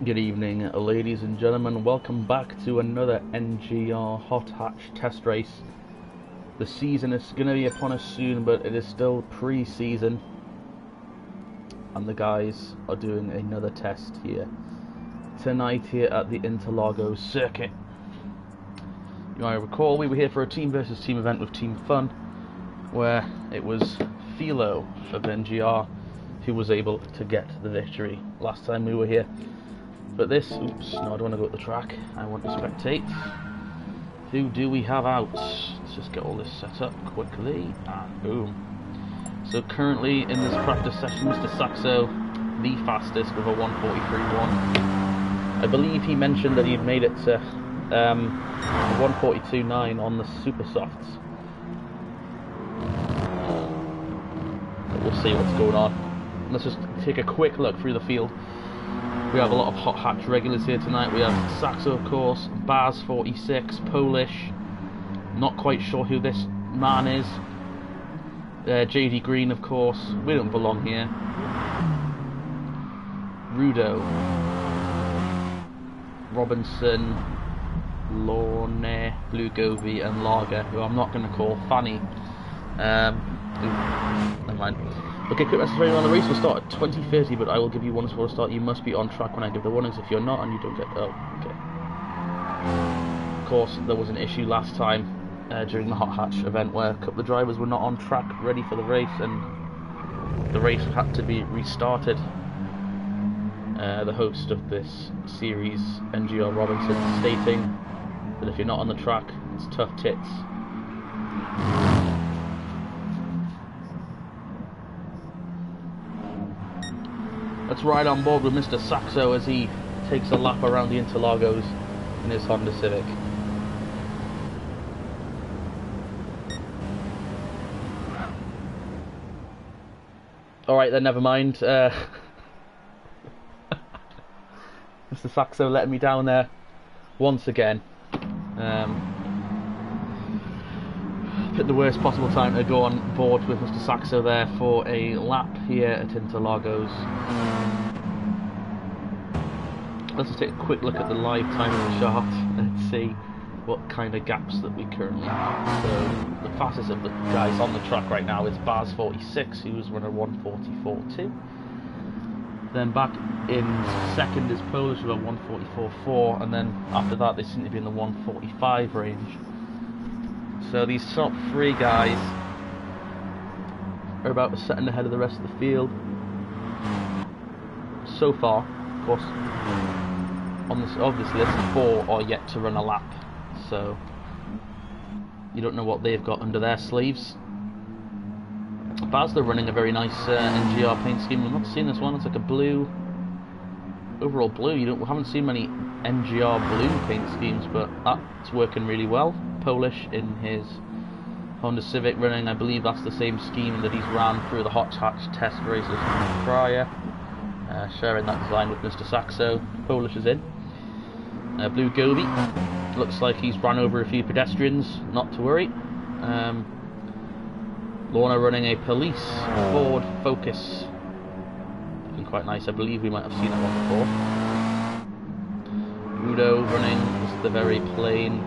Good evening, ladies and gentlemen. Welcome back to another NGR Hot Hatch test race. The season is going to be upon us soon, but it is still pre-season. And the guys are doing another test here tonight here at the Interlagos circuit. You might recall we were here for a team versus team event with Team Fun, where it was Philo of NGR who was able to get the victory last time we were here. But this, oops, no, I don't want to go at the track. I want to spectate. Who do we have out? Let's just get all this set up quickly, and boom. So currently in this practice session, Mr. Saxo, the fastest with a 1:43.1. I believe he mentioned that he'd made it to 1:42.9 on the Super Softs. But we'll see what's going on. Let's just take a quick look through the field. We have a lot of Hot Hatch regulars here tonight. We have Saxo, of course, Baz46, Polish. Not quite sure who this man is. JD Green, of course. We don't belong here. Rudo, Robinson, Lorne, Blue Govi, and Lager, who I'm not going to call Fanny. Never mind. Okay, quick message for anyone. The race will start at 20:30, but I will give you warnings before the start. You must be on track when I give the warnings. If you're not and you don't get... Oh, okay. Of course, there was an issue last time during the Hot Hatch event where a couple of drivers were not on track ready for the race, and the race had to be restarted. The host of this series, NGR Robinson, stating that if you're not on the track, it's tough tits. Let's ride on board with Mr. Saxo as he takes a lap around the Interlagos in his Honda Civic. Alright then, never mind. Mr. Saxo letting me down there once again. Picked the worst possible time to go on board with Mr. Saxo there for a lap here at Interlagos. Let's just take a quick look at the live timing chart and see what kind of gaps that we currently have. So the fastest of the guys on the track right now is Baz46, who's running 1:44.2. Then back in second is Polish with a 1:44.4, and then after that they seem to be in the 1:45 range. So these top three guys are about a second ahead of the rest of the field so far. Of course, on this list, 4 are yet to run a lap, so you don't know what they've got under their sleeves. Baz, they're running a very nice NGR paint scheme. We've not seen this one. It's like a blue, overall blue. We haven't seen many NGR blue paint schemes, but that's working really well. Polish in his Honda Civic running, I believe that's the same scheme that he's ran through the Hot Hatch test races prior. Sharing that design with Mr. Saxo. Polish is in. Blue Gobi, looks like he's run over a few pedestrians, not to worry. Lorna running a police Ford Focus. Looking quite nice, I believe we might have seen that one before. Rudo running just the very plain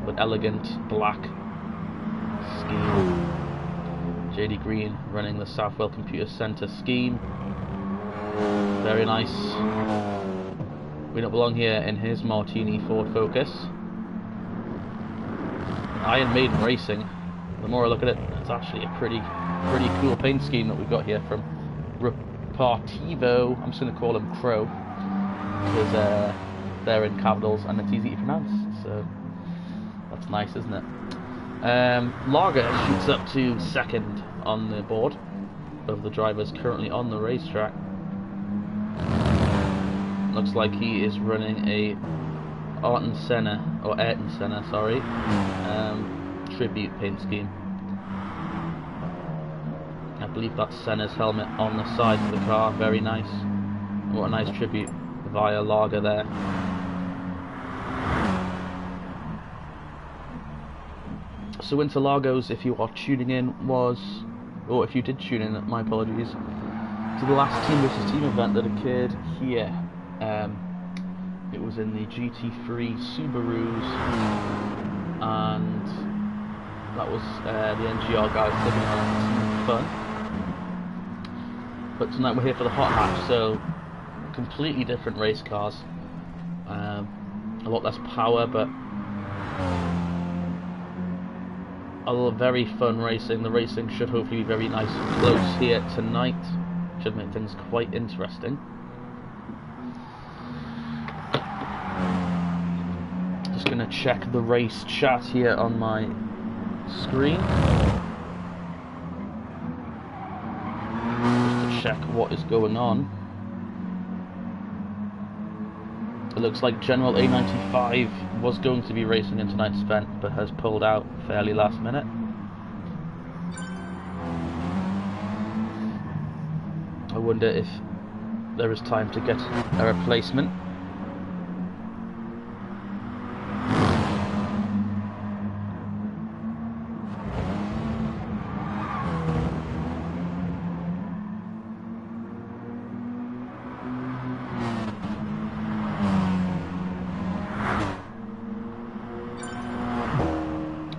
but elegant black scheme. JD Green running the Southwell Computer Centre scheme. Very nice. We don't belong here in his Martini Ford Focus. Iron Maiden Racing. The more I look at it, it's actually a pretty cool paint scheme that we've got here from Repartivo. I'm just going to call him Crow because they're in capitals and it's easy to pronounce. So that's nice, isn't it? Lager shoots up to second on the board of the drivers currently on the racetrack. Looks like he is running a Ayrton Senna, sorry, tribute paint scheme. I believe that's Senna's helmet on the side of the car. Very nice. What a nice tribute via Lager there. So Interlagos, if you are tuning in, or if you did tune in, my apologies, to the last team versus team event that occurred here It was in the GT3 Subarus, and that was the NGR guys taking on some fun. But tonight we're here for the hot hatch, so completely different race cars. A lot less power, but a very fun racing. The racing should hopefully be very nice and close here tonight. Should make things quite interesting. Just going to check the race chat here on my screen. Just to check what is going on. It looks like General A95 was going to be racing in tonight's event, but has pulled out fairly last minute. I wonder if there is time to get a replacement.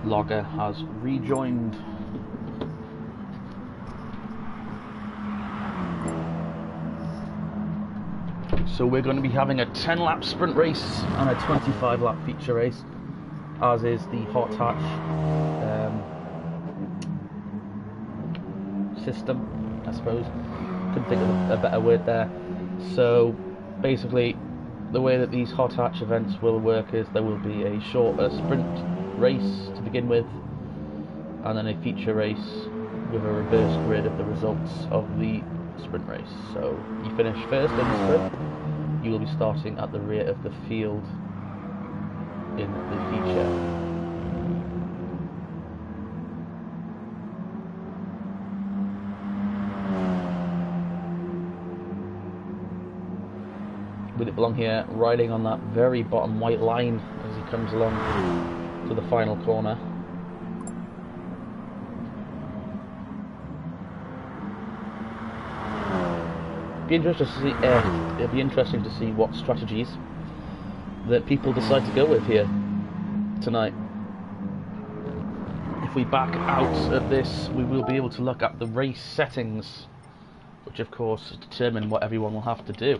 Logger has rejoined. So we're going to be having a 10-lap sprint race and a 25-lap feature race, as is the hot hatch system, I suppose. Couldn't think of a better word there. So basically, the way that these hot hatch events will work is there will be a shorter sprint race to begin with, and then a feature race with a reverse grid of the results of the sprint race. So you finish first in the sprint, you will be starting at the rear of the field in the feature. With it belong here, riding on that very bottom white line as he comes along to the final corner. It'll be interesting to see what strategies that people decide to go with here tonight. If we back out of this, we will be able to look at the race settings, which of course determine what everyone will have to do.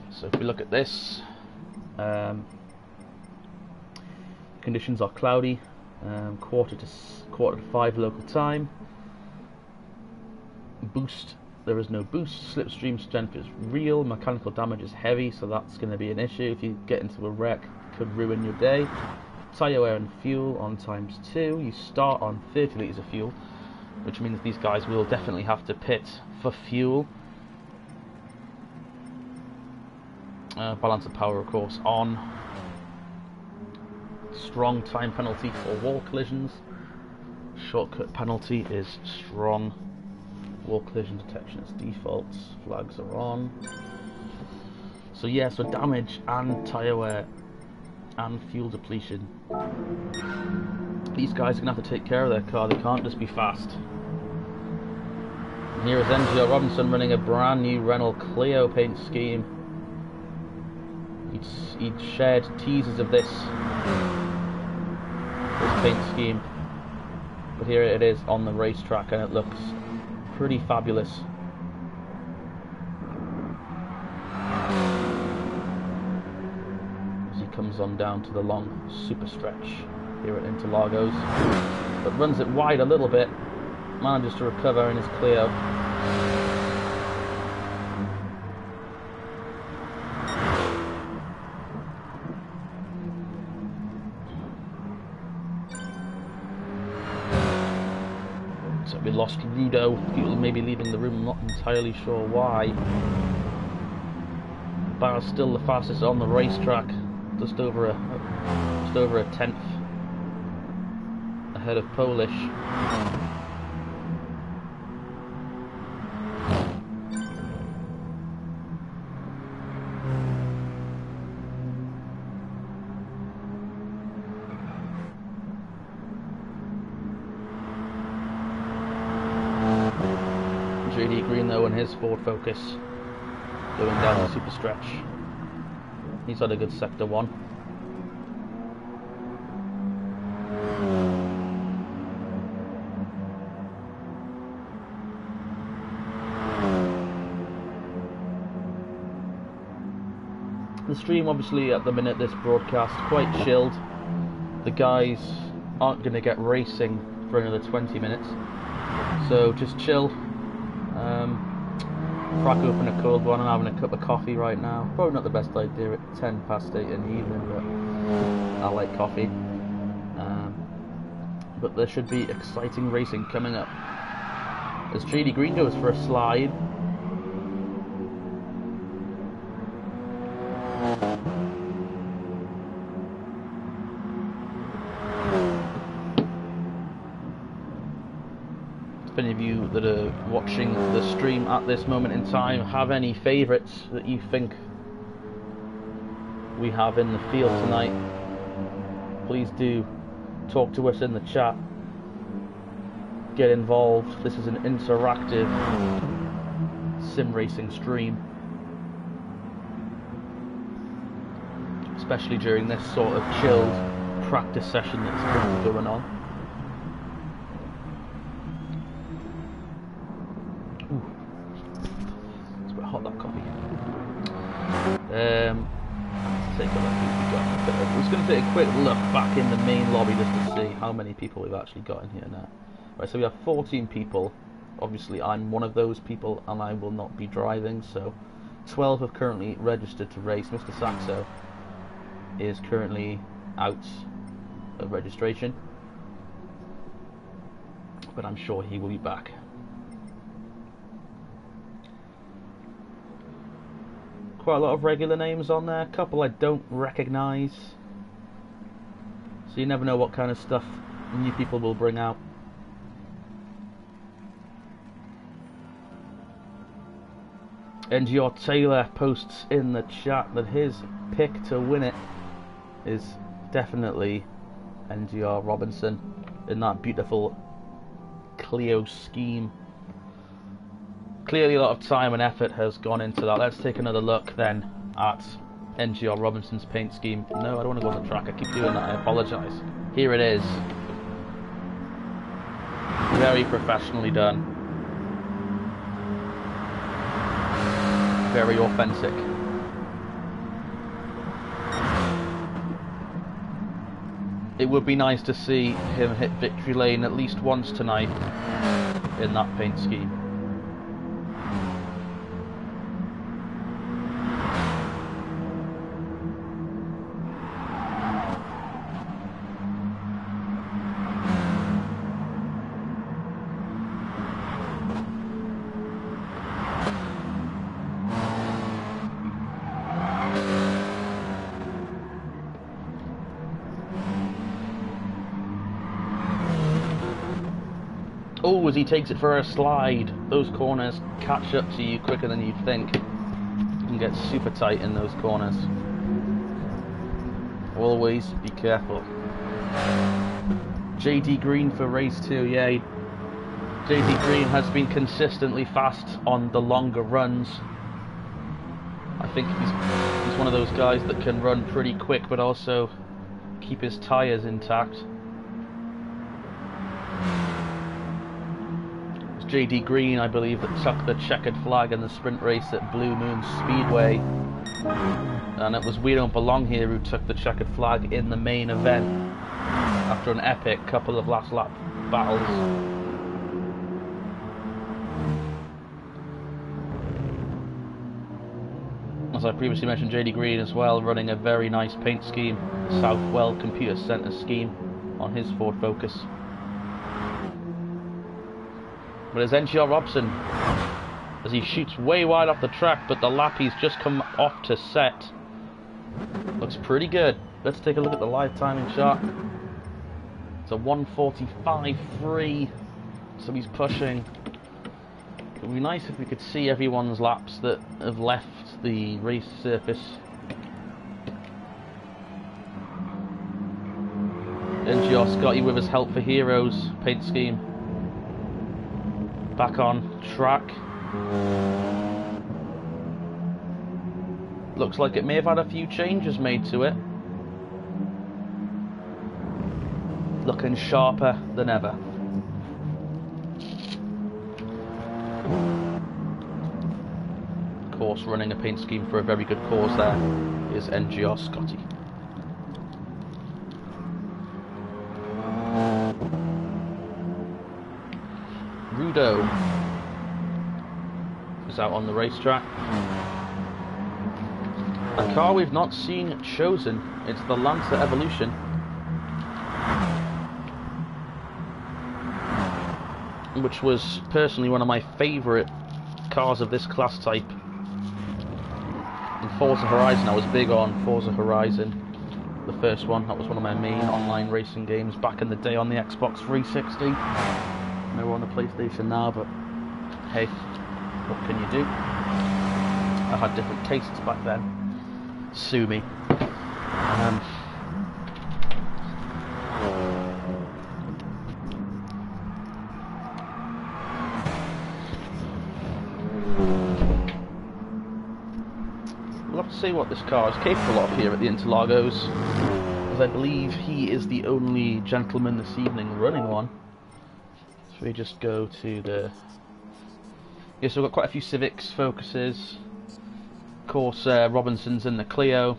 So if we look at this, conditions are cloudy, quarter to 5 local time. Boost, there is no boost. Slipstream strength is real. Mechanical damage is heavy, so that's going to be an issue. If you get into a wreck, it could ruin your day. Tyre wear and fuel on ×2. You start on 30 litres of fuel, which means these guys will definitely have to pit for fuel. Balance of power, of course, on. Strong time penalty for wall collisions. Shortcut penalty is strong. Wall collision detection is default. Flags are on. So yeah, so damage and tyre wear and fuel depletion. These guys are going to have to take care of their car. They can't just be fast. And here is NGR Robinson running a brand new Renault Clio paint scheme. He'd shared teasers of this paint scheme, but here it is on the racetrack, and it looks pretty fabulous. As he comes on down to the long super stretch here at Interlagos, but runs it wide a little bit, manages to recover in his Clio. So we lost Rudo, people may be leaving the room, I'm not entirely sure why. Bar's still the fastest on the racetrack, just over a tenth ahead of Polish. JD Green though, and his Ford Focus going down the super stretch. He's had a good sector 1. The stream, obviously, at the minute, this broadcast, quite chilled. The guys aren't going to get racing for another 20 minutes, so just chill. Crack open a cold one. I'm having a cup of coffee right now. Probably not the best idea at 10 past 8 in the evening, but I like coffee. But there should be exciting racing coming up. As JD Green goes for a slide. If any of you that are watching the stream at this moment in time have any favourites that you think we have in the field tonight, please do talk to us in the chat. Get involved. This is an interactive sim racing stream, especially during this sort of chilled practice session that's currently going on. Hot that coffee. Let's take a look who we got. I was going to take a quick look back in the main lobby just to see how many people we've actually got in here now. Right, so we have 14 people. Obviously, I'm one of those people, and I will not be driving. So, 12 have currently registered to race. Mr. Saxo is currently out of registration, but I'm sure he will be back. Quite a lot of regular names on there, a couple I don't recognise, so you never know what kind of stuff new people will bring out. NGR Taylor posts in the chat that his pick to win it is definitely NGR Robinson in that beautiful Clio scheme. Clearly a lot of time and effort has gone into that. Let's take another look then at NGR Robinson's paint scheme. No, I don't want to go on the track. I keep doing that. I apologise. Here it is. Very professionally done. Very authentic. It would be nice to see him hit victory lane at least once tonight in that paint scheme. Oh, as he takes it for a slide. Those corners catch up to you quicker than you'd think. You can get super tight in those corners. Always be careful. JD Green for race 2, yay. JD Green has been consistently fast on the longer runs. I think he's one of those guys that can run pretty quick but also keep his tyres intact. JD Green, I believe, that took the checkered flag in the sprint race at Blue Moon Speedway, and it was We Don't Belong Here who took the checkered flag in the main event after an epic couple of last lap battles. As I previously mentioned, JD Green as well, running a very nice paint scheme, Southwell Computer Centre scheme on his Ford Focus. But it's NGR Robson as he shoots way wide off the track, but the lap he's just come off to set looks pretty good. Let's take a look at the live timing chart. It's a 1:45.3, so he's pushing. It would be nice if we could see everyone's laps that have left the race surface. NGR Scotty with his Help for Heroes paint scheme. Back on track. Looks like it may have had a few changes made to it. Looking sharper than ever. Of course, running a paint scheme for a very good cause there is NGR Scotty. Rudo is out on the racetrack. A car we've not seen chosen. It's the Lancer Evolution. Which was personally one of my favourite cars of this class type. In Forza Horizon, I was big on Forza Horizon. The first one, that was one of my main online racing games back in the day on the Xbox 360. No, we're on the PlayStation now, but hey, what can you do? I had different tastes back then. Sue me. We'll have to see what this car is capable of here at the Interlagos, as I believe he is the only gentleman this evening running one. So we just go to the... Yes, we've got quite a few Civics, Focuses. Of course, Robinson's in the Clio.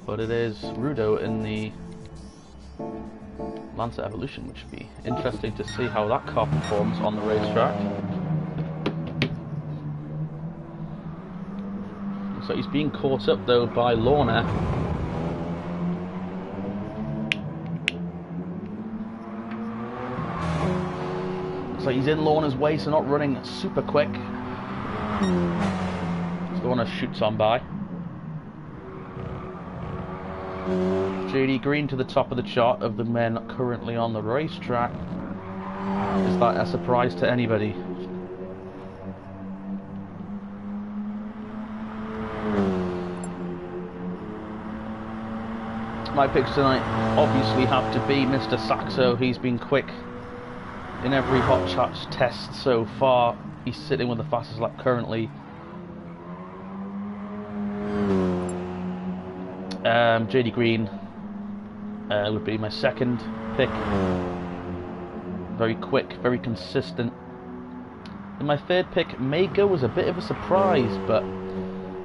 But it is Rudo in the Lancer Evolution, which would be interesting to see how that car performs on the racetrack. So he's being caught up though by Lorna. So he's in Lorna's way, so not running super quick. Lorna shoots on by. JD Green to the top of the chart of the men currently on the racetrack. Is that a surprise to anybody? My picks tonight obviously have to be Mr. Saxo. He's been quick in every hot chat test so far. He's sitting with the fastest lap currently. JD Green would be my second pick. Very quick, very consistent. And my third pick may go as a bit of a surprise, but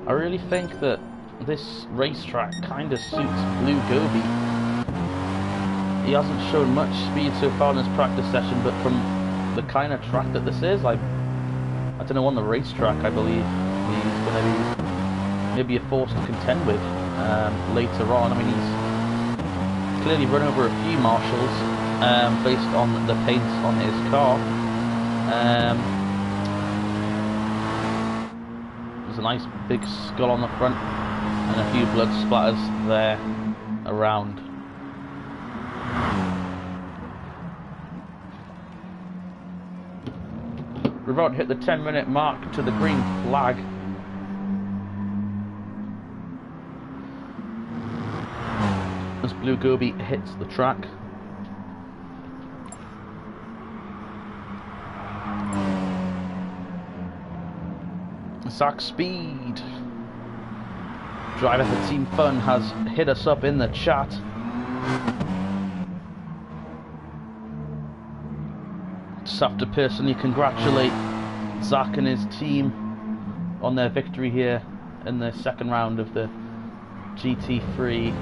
I really think that this racetrack kind of suits Blue Gobi. He hasn't shown much speed so far in his practice session, but from the kind of track that this is, I don't know, on the racetrack, I believe he's going to be maybe a force to contend with later on. I mean, he's clearly run over a few marshals based on the paint on his car. There's a nice big skull on the front and a few blood splatters there around. We're about to hit the 10-minute mark to the green flag. As Blue Gobi hits the track. Zach Speed, driver for Team Fun, has hit us up in the chat. Just have to personally congratulate Zach and his team on their victory here in the second round of the GT3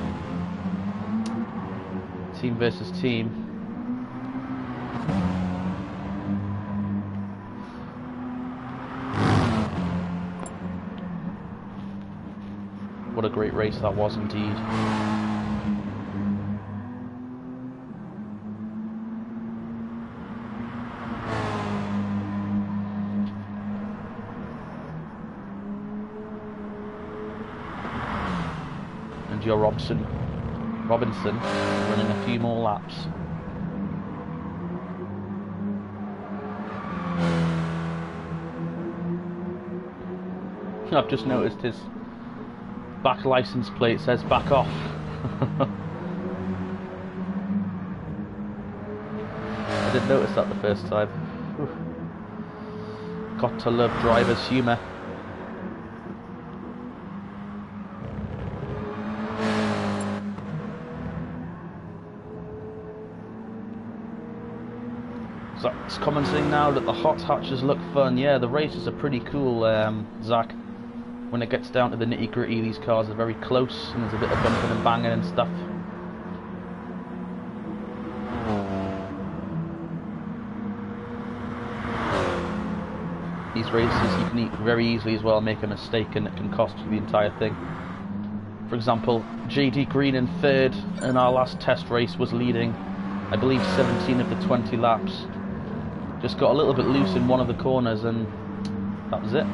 team versus team. What a great race that was indeed. And your Robinson running a few more laps. I've just noticed his back license plate says back off. I didn't notice that the first time. Got to love driver's humour. It's commenting now that the hot hatches look fun. Yeah, the races are pretty cool, Zach. When it gets down to the nitty-gritty, these cars are very close, and there's a bit of bumping and banging and stuff. These races, you can very easily as well make a mistake, and it can cost you the entire thing. For example, JD Green in third in our last test race was leading, I believe, 17 of the 20 laps. Just got a little bit loose in one of the corners, and that was it.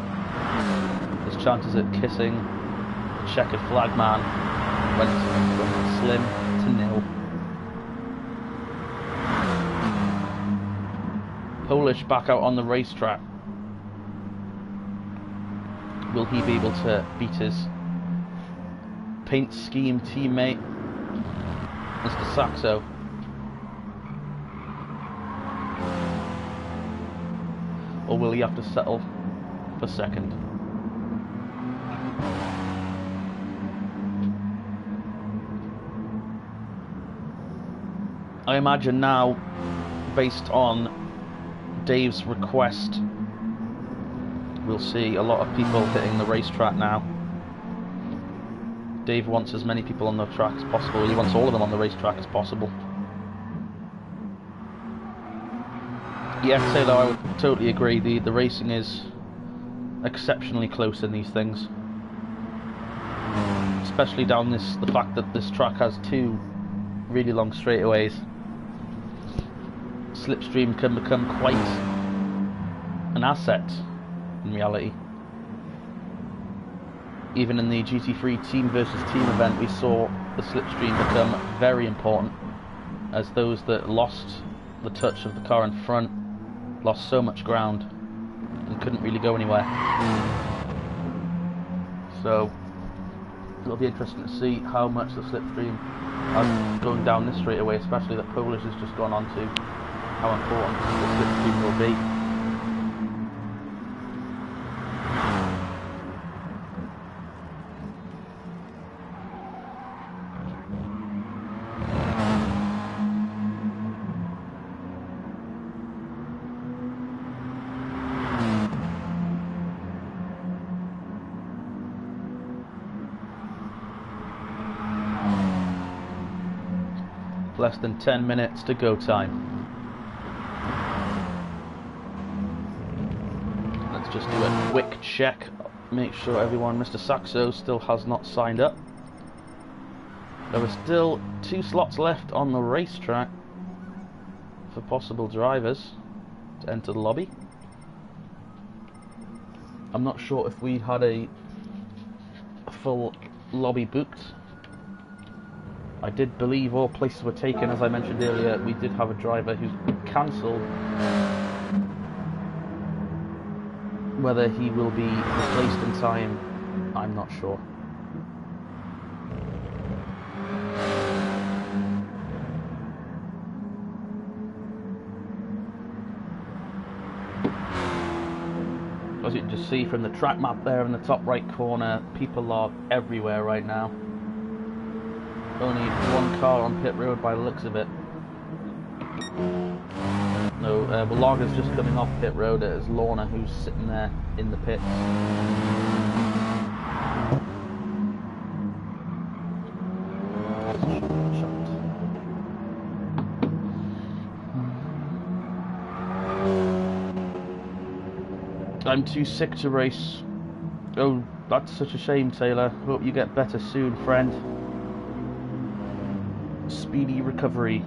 His chances at kissing the checkered flag man went from slim to nil. Polish back out on the racetrack. Will he be able to beat his paint scheme teammate, Mr. Saxo? Or will he have to settle for second? I imagine now, based on Dave's request, we'll see a lot of people hitting the racetrack now. Dave wants as many people on the track as possible. He wants all of them on the racetrack as possible. Yeah, Taylor, I would totally agree. The racing is exceptionally close in these things. Especially down the fact that this track has two really long straightaways. Slipstream can become quite an asset in reality. Even in the GT3 team versus team event, we saw the slipstream become very important, as those that lost the touch of the car in front lost so much ground and couldn't really go anywhere. So it'll be interesting to see how much the slipstream is going down this straightaway, especially that Polish has just gone on to how important the slipstream will be. Less than 10 minutes to go time. Let's just do a quick check, make sure everyone, Mr. Saxo, still has not signed up. There are still 2 slots left on the racetrack for possible drivers to enter the lobby. I'm not sure if we had a full lobby booked. I did believe all places were taken. As I mentioned earlier, we did have a driver who's cancelled. Whether he will be replaced in time, I'm not sure. As you can just see from the track map there in the top right corner, people are everywhere right now. Only one car on pit road by the looks of it. No, Laga's just coming off pit road. It is Lorna who's sitting there in the pits. I'm too sick to race. Oh, that's such a shame, Taylor. Hope you get better soon, friend. Speedy recovery.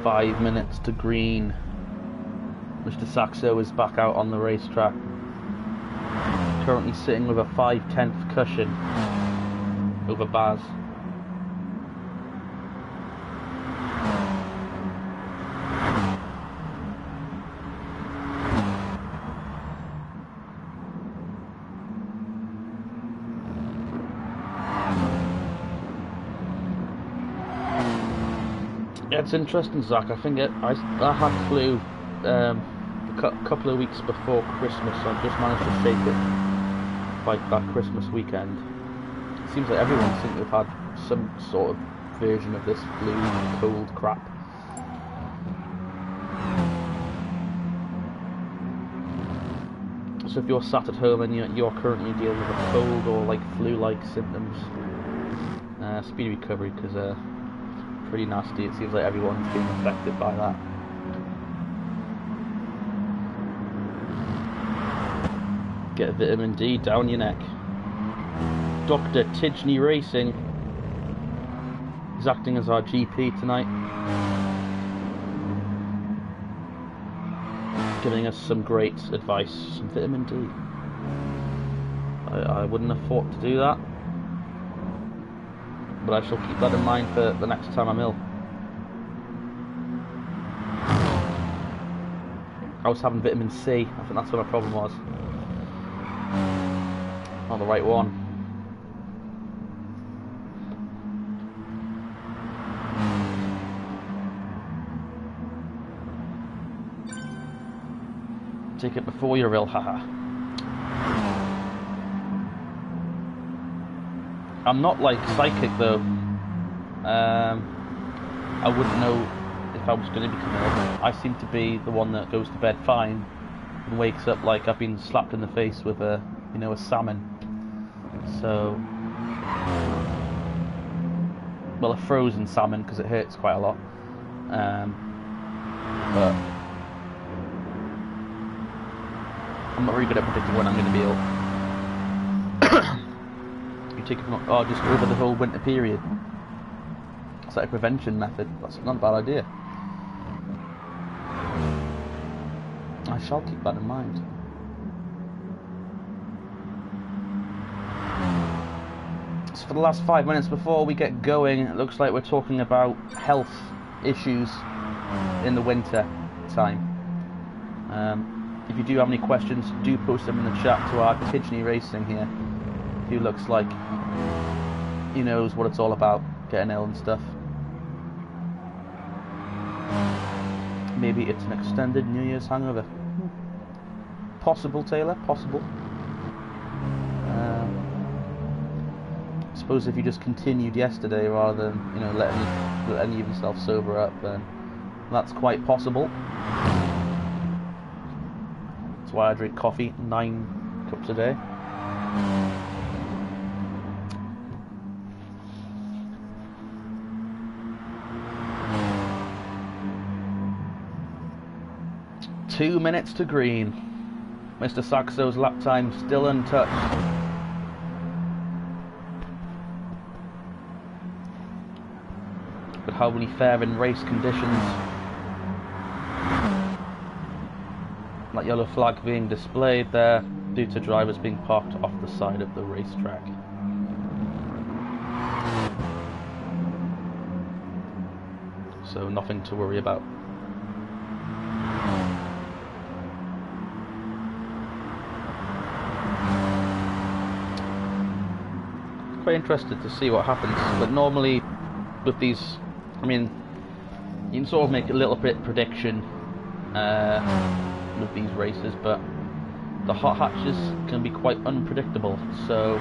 Five minutes to green. Mr. Saxo is back out on the racetrack. Currently sitting with a 5/10 cushion over Baz. Yeah, it's interesting, Zach. I think I had flu a couple of weeks before Christmas, so I just managed to shake it by that Christmas weekend. It seems like everyone seems to have had some sort of version of this flu cold crap. So if you're sat at home and you're currently dealing with a cold or like flu-like symptoms, speedy recovery, because pretty nasty. It seems like everyone's being affected by that. Get vitamin D down your neck. Dr. Tidgney Racing is acting as our GP tonight, giving us some great advice. Some vitamin D. I wouldn't have thought to do that, but I shall keep that in mind for the next time I'm ill. I was having vitamin C. I think that's what my problem was. Not the right one. Take it before you're ill, haha. I'm not like psychic though. I wouldn't know if I was going to become ill. I seem to be the one that goes to bed fine and wakes up like I've been slapped in the face with a salmon. So, well, a frozen salmon, because it hurts quite a lot. But I'm not really good at predicting when I'm going to be ill. You take it from, just over the whole winter period. It's like a prevention method. That's not a bad idea. I shall keep that in mind. So for the last 5 minutes before we get going, it looks like we're talking about health issues in the winter time. If you do have any questions, do post them in the chat to our Tidgney Racing here, who looks like he knows what it's all about, getting ill and stuff. Maybe it's an extended New Year's hangover. Possible, Taylor, possible. I suppose if you just continued yesterday rather than, letting yourself sober up, then that's quite possible. That's why I drink coffee 9 cups a day. Two minutes to green. Mr. Saxo's lap time still untouched. But how will he fare in race conditions? That yellow flag being displayed there due to drivers being parked off the side of the racetrack. So nothing to worry about. Quite interested to see what happens, but normally with these, you can sort of make a little bit prediction with these races, but the hot hatches can be quite unpredictable, so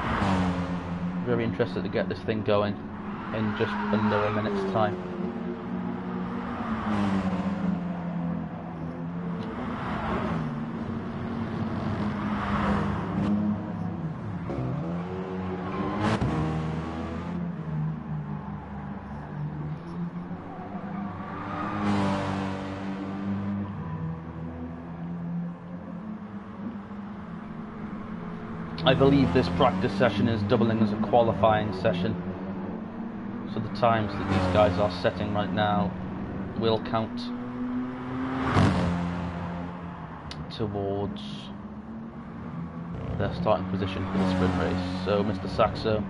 very interested to get this thing going in just under a minute's time. I believe this practice session is doubling as a qualifying session, so the times that these guys are setting right now will count towards their starting position for the sprint race. So Mr. Saxo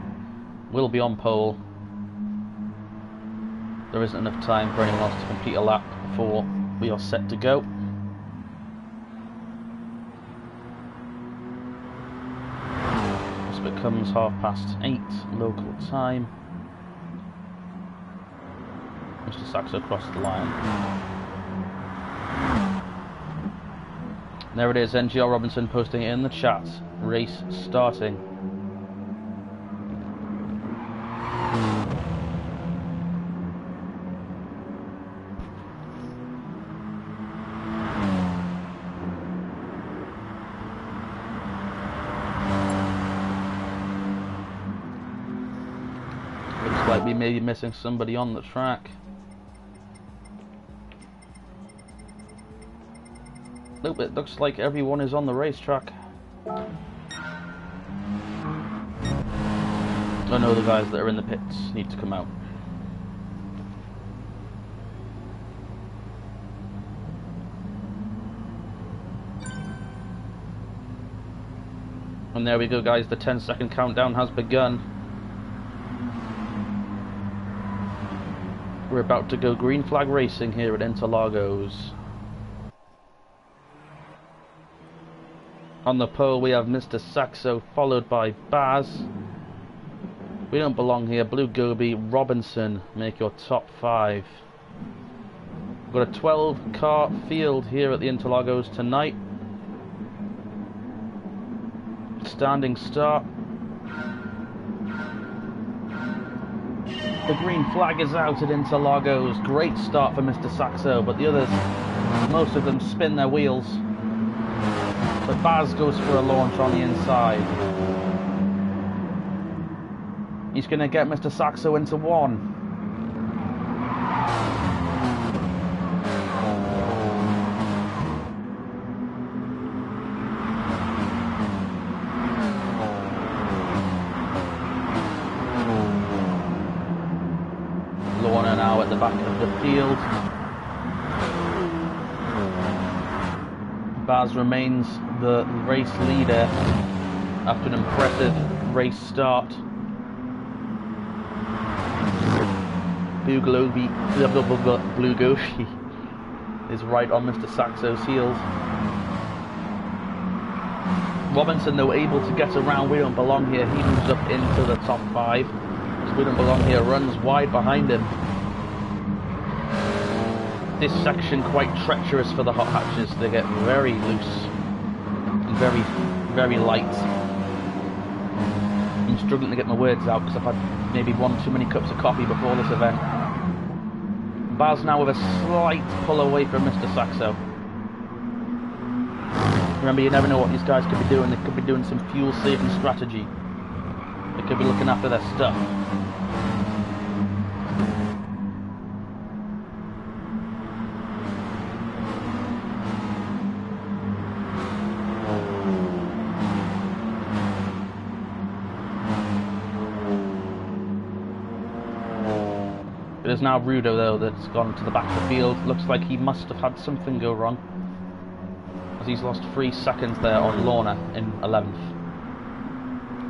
will be on pole. There isn't enough time for anyone else to complete a lap before we are set to go. Becomes 8:30 local time. Mr. Saxo crossed the line. There it is, NGR Robinson posting it in the chat. Race starting. Looks like we may be missing somebody on the track. Nope, it looks like everyone is on the racetrack. Oh no, the guys that are in the pits need to come out. And there we go, guys, the 10-second countdown has begun. We're about to go green flag racing here at Interlagos. On the pole we have Mr. Saxo, followed by Baz. We don't belong here. Blue Gobi, Robinson make your top 5. We've got a 12-car field here at the Interlagos tonight. Standing start. The green flag is out at Interlagos. Great start for Mr. Saxo, but the others, most of them spin their wheels. But Baz goes for a launch on the inside. He's going to get Mr. Saxo into 1. Lorna now at the back of the field. Baz remains the race leader after an impressive race start. Blue Gobi is right on Mr. Saxo's heels. Robinson, though, able to get around We Don't Belong Here. He moves up into the top 5. So We Don't Belong Here runs wide behind him. This section quite treacherous for the hot hatches. They get very loose and very light. I'm struggling to get my words out because I've had maybe 1 too many cups of coffee before this event. Baz now with a slight pull away from Mr. Saxo. Remember, you never know what these guys could be doing. They could be doing some fuel saving strategy. They could be looking after their stuff. It is now Rudo, though, that's gone to the back of the field. Looks like he must have had something go wrong, as he's lost 3 seconds there on Lorna in 11th.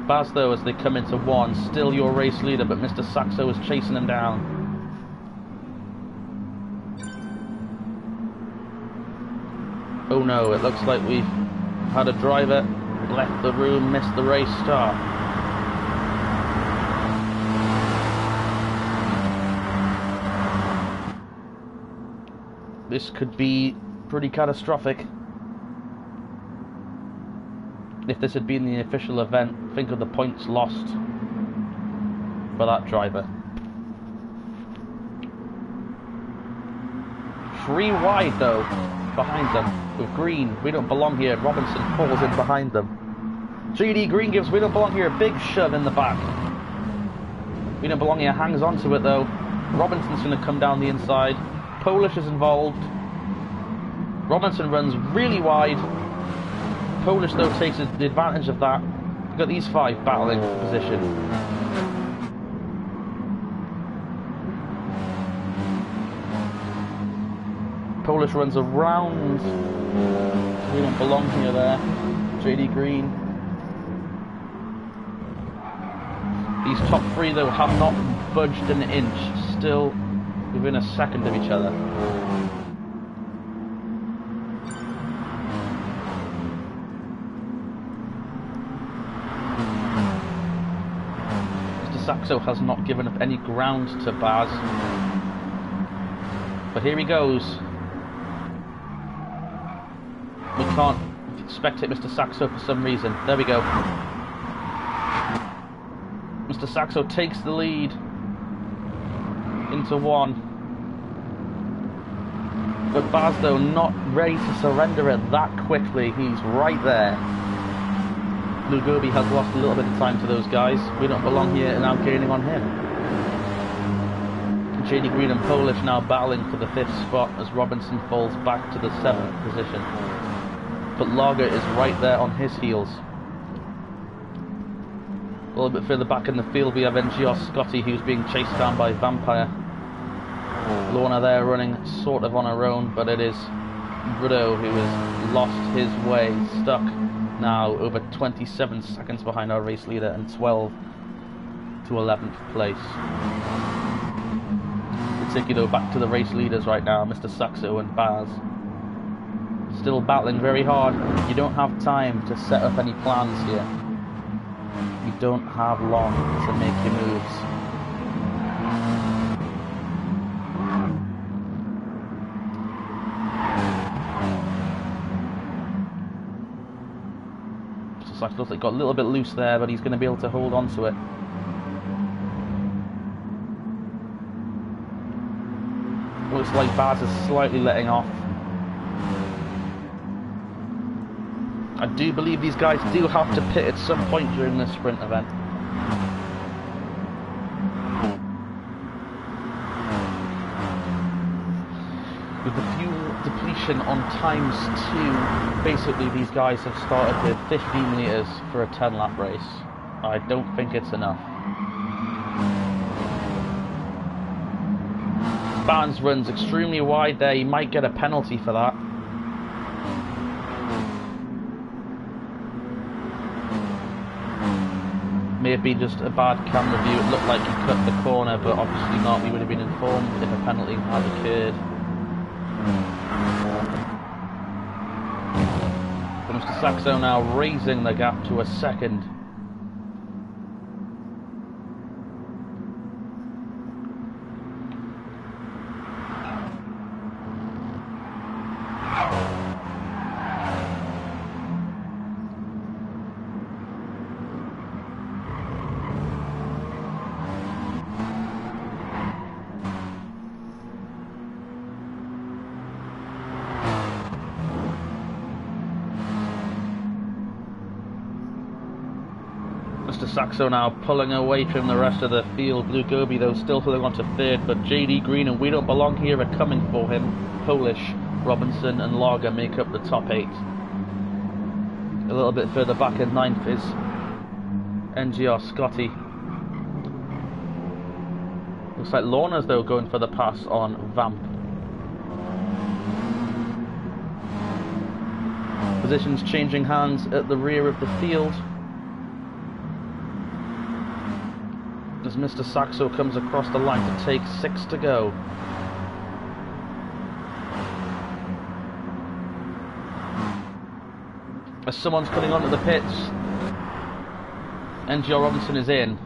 Baz, though, as they come into 1, still your race leader, but Mr. Saxo is chasing him down. Oh no, it looks like we've had a driver left the room, missed the race start. This could be pretty catastrophic. If this had been the official event, think of the points lost for that driver. 3 wide, though, behind them, with Green. We Don't Belong Here. Robinson pulls in behind them. 3D Green gives We Don't Belong Here a big shove in the back. We Don't Belong Here hangs onto it, though. Robinson's going to come down the inside. Polish is involved. Robinson runs really wide. Polish, though, takes the advantage of that. We've got these 5 battling for position. Polish runs around. We Don't Belong Here there. JD Green. These top 3, though, have not budged an inch. Still within a second of each other. Mr. Saxo has not given up any ground to Baz. But here he goes. We can't spectate Mr. Saxo for some reason. There we go. Mr. Saxo takes the lead into one. But Baz, though, not ready to surrender it that quickly. He's right there. Blue Gobi has lost a little bit of time to those guys. We don't belong here and now gaining on him. JD Green and Polish now battling for the 5th spot as Robinson falls back to the 7th position. But Lager is right there on his heels. A little bit further back in the field we have NGR Scotty, who's being chased down by Vampire. Lorna there running sort of on her own, but it is Rudo who has lost his way, stuck now over 27 seconds behind our race leader and 12 to 11th place. We'll take you though back to the race leaders right now, Mr. Saxo and Baz. Still battling very hard. You don't have time to set up any plans here. You don't have long to make your moves. Mr. Saxo looks like he got a little bit loose there, but he's going to be able to hold on to it. Looks like Baz is slightly letting off. I do believe these guys do have to pit at some point during this sprint event. With the fuel depletion on ×2, basically these guys have started with 15 litres for a 10-lap race. I don't think it's enough. Barnes runs extremely wide there, he might get a penalty for that. May have been just a bad camera view, it looked like he cut the corner, but obviously not. We would have been informed if a penalty had occurred. But Mr. Saxo now raising the gap to a 2nd. Mr. Saxo now pulling away from the rest of the field. Blue Gobi though still holding on to 3rd, but JD Green and We Don't Belong Here are coming for him. Polish, Robinson and Lager make up the top 8. A little bit further back in 9th is NGR Scotty. Looks like Lorna's though going for the pass on Vamp. Positions changing hands at the rear of the field as Mr. Saxo comes across the line to take 6 to go. As someone's coming onto the pits, NGR Robinson is in.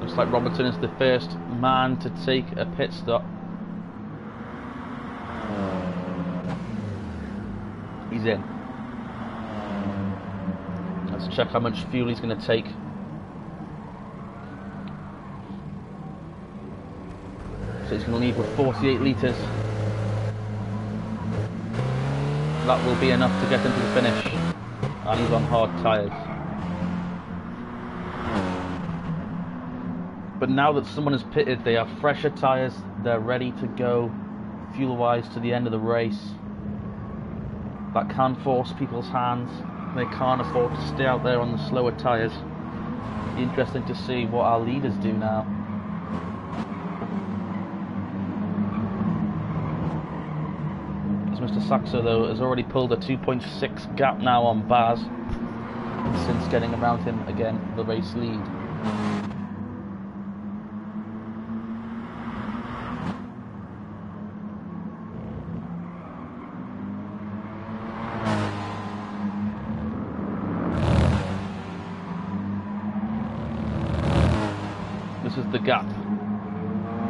Looks like Robinson is the first man to take a pit stop. He's in. Let's check how much fuel he's going to take. So he's going to leave with 48 litres. That will be enough to get him to the finish. And he's on hard tyres. But now that someone has pitted, they have fresher tyres. They're ready to go fuel-wise to the end of the race. That can force people's hands. They can't afford to stay out there on the slower tyres. Be interesting to see what our leaders do now. As Mr. Saxo though has already pulled a 2.6 gap now on Baz since getting around him again for the race lead. the gap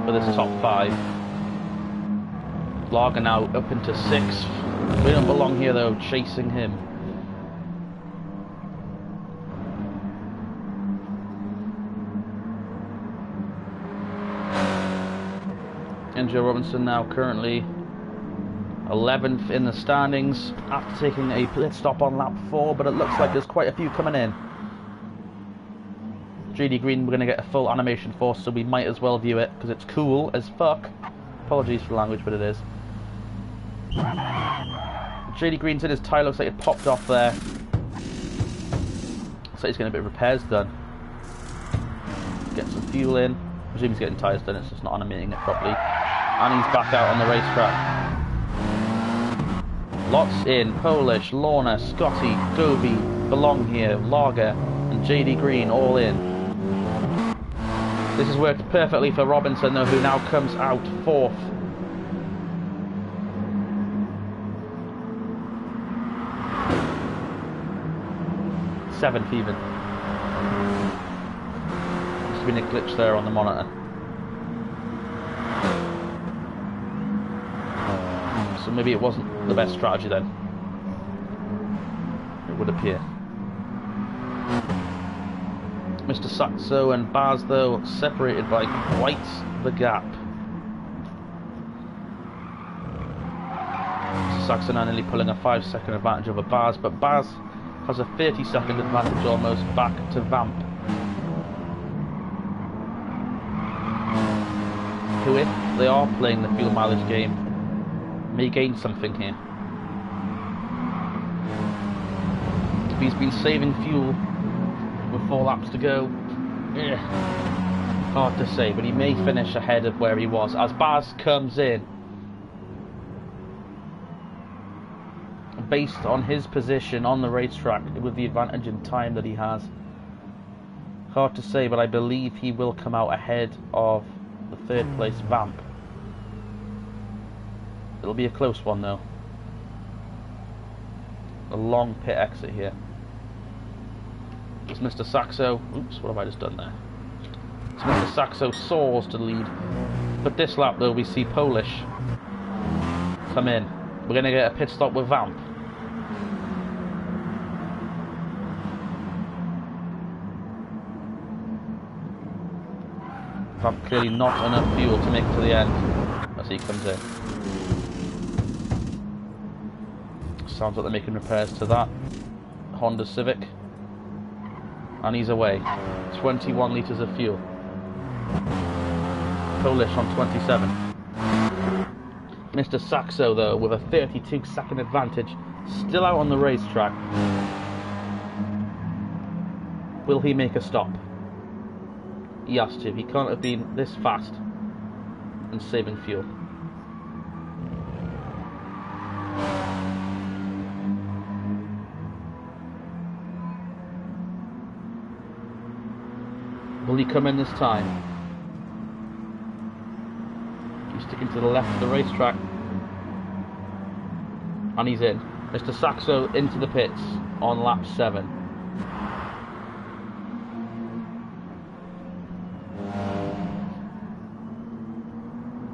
for this top 5. Lager now up into 6th. We don't belong here though, chasing him. NGR Robinson now currently 11th in the standings after taking a pit stop on lap 4, but it looks like there's quite a few coming in. JD Green we're going to get a full animation for, so we might as well view it because it's cool as fuck. Apologies for the language, but it is. JD Green's in his tyre, looks like it popped off there. So he's getting a bit of repairs done. Get some fuel in. I presume he's getting tyres done, it's just not animating it properly. And he's back out on the racetrack. Lots in. Polish, Lorna, Scotty, Gobi, Belong Here, Lager, and JD Green all in. This has worked perfectly for Robinson though, who now comes out 4th. Seventh even. There's been a glitch there on the monitor. So maybe it wasn't the best strategy then. It would appear. Mr. Saxo and Baz though separated by quite the gap. Mr. Saxo now nearly pulling a 5-second advantage over Baz, but Baz has a 30-second advantage almost back to Vamp, who, if they are playing the fuel mileage game, may gain something here. If he's been saving fuel with 4 laps to go, hard to say, but he may finish ahead of where he was as Baz comes in. Based on his position on the racetrack with the advantage in time that he has, hard to say, but I believe he will come out ahead of the 3rd place Vamp. It'll be a close one though. A long pit exit here. It's Mr. Saxo. Oops, what have I just done there? It's Mr. Saxo soars to the lead. But this lap though, we see Polish come in. We're going to get a pit stop with Vamp. Vamp clearly not enough fuel to make it to the end as he comes in. Sounds like they're making repairs to that Honda Civic. And he's away. 21 litres of fuel. Polish on 27. Mr. Saxo though with a 32-second advantage, still out on the racetrack. Will he make a stop? He has to. He can't have been this fast and saving fuel. Will he come in this time? He's sticking to the left of the racetrack. And he's in. Mr. Saxo into the pits on lap 7.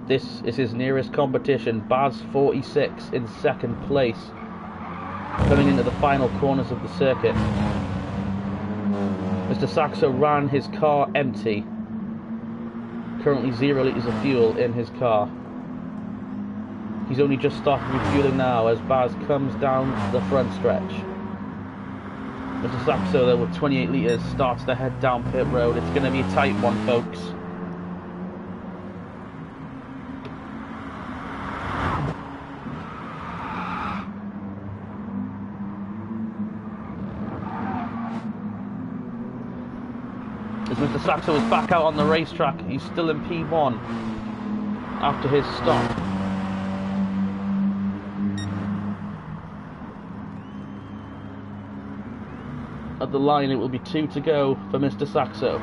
This is his nearest competition. Baz 46 in 2nd place. Coming into the final corners of the circuit. Mr. Saxo ran his car empty. Currently 0 litres of fuel in his car. He's only just started refueling now as Baz comes down the front stretch. Mr. Saxo though with 28 litres starts to head down pit road. It's going to be a tight one, folks. As Mr. Saxo is back out on the racetrack, he's still in P1 after his stop. At the line it will be 2 to go for Mr. Saxo.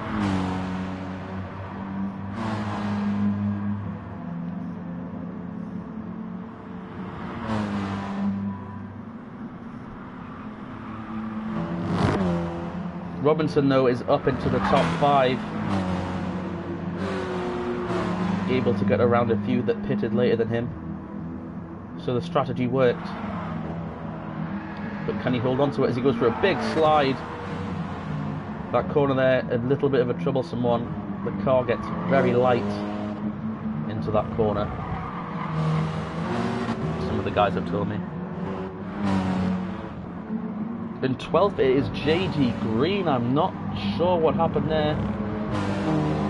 Robinson though is up into the top 5. able to get around a few that pitted later than him. So the strategy worked. But can he hold on to it as he goes for a big slide? That corner there, a little bit of a troublesome one. The car gets very light into that corner. Some of the guys have told me. In 12th it is JD Green. I'm not sure what happened there.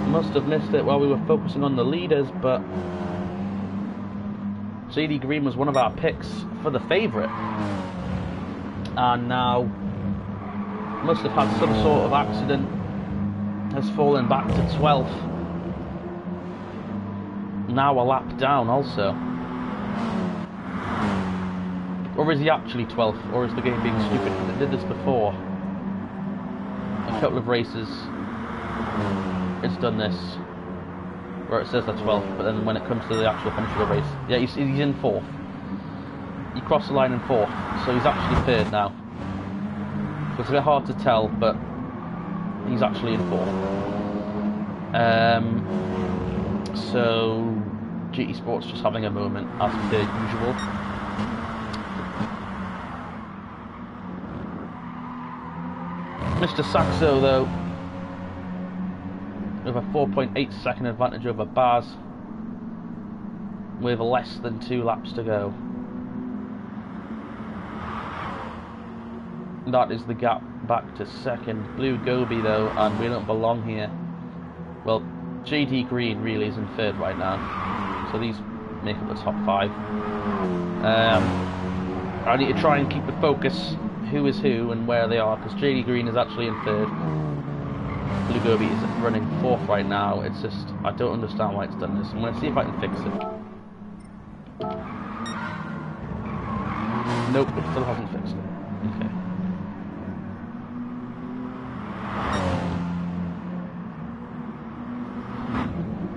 Must have missed it while we were focusing on the leaders, but JD Green was one of our picks for the favourite. And now must have had some sort of accident, has fallen back to 12th. Now a lap down also. Or is he actually 12th? Or is the game being stupid? It did this before. A couple of races, it's done this, where it says they're 12th, but then when it comes to the actual finish of the race, yeah, he's in 4th. He crossed the line in 4th, so he's actually 3rd now. So it's a bit hard to tell, but he's actually in 4th. So GT Sports just having a moment as per usual. Mr. Saxo, though, with a 4.8 second advantage over Baz, with less than 2 laps to go. That is the gap back to 2nd. Blue Gobi, though, and we don't belong here. Well, JD Green really is in 3rd right now, so these make up the top 5. I need to try and keep the focus who is who and where they are, because JD Green is actually in 3rd. Blue Gobi is running 4th right now. It's just, I don't understand why it's done this. I'm going to see if I can fix it. Nope, it still hasn't fixed it. Okay.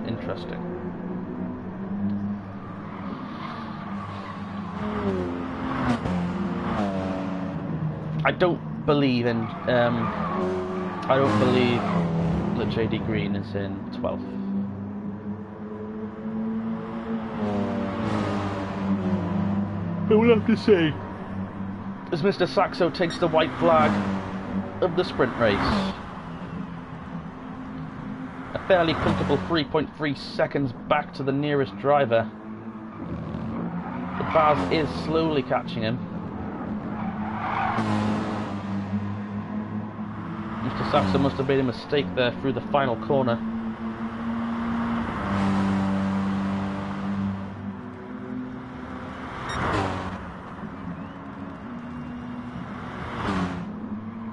Interesting. I don't believe in. I don't believe that JD Green is in 12th. But we'll have to see. As Mr. Saxo takes the white flag of the sprint race. A fairly comfortable 3.3 seconds back to the nearest driver. The Baz is slowly catching him. Mr. Saxo must have made a mistake there through the final corner.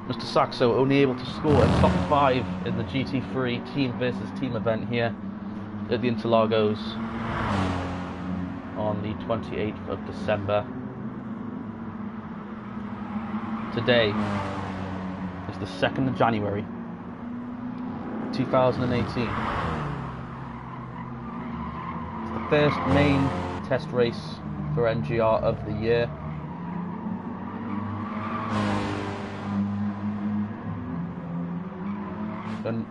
Mr. Saxo only able to score a top 5 in the GT3 team versus team event here at the Interlagos on the 28th of December. Today is the 2nd of January 2018. It's the first main test race for NGR of the year. And,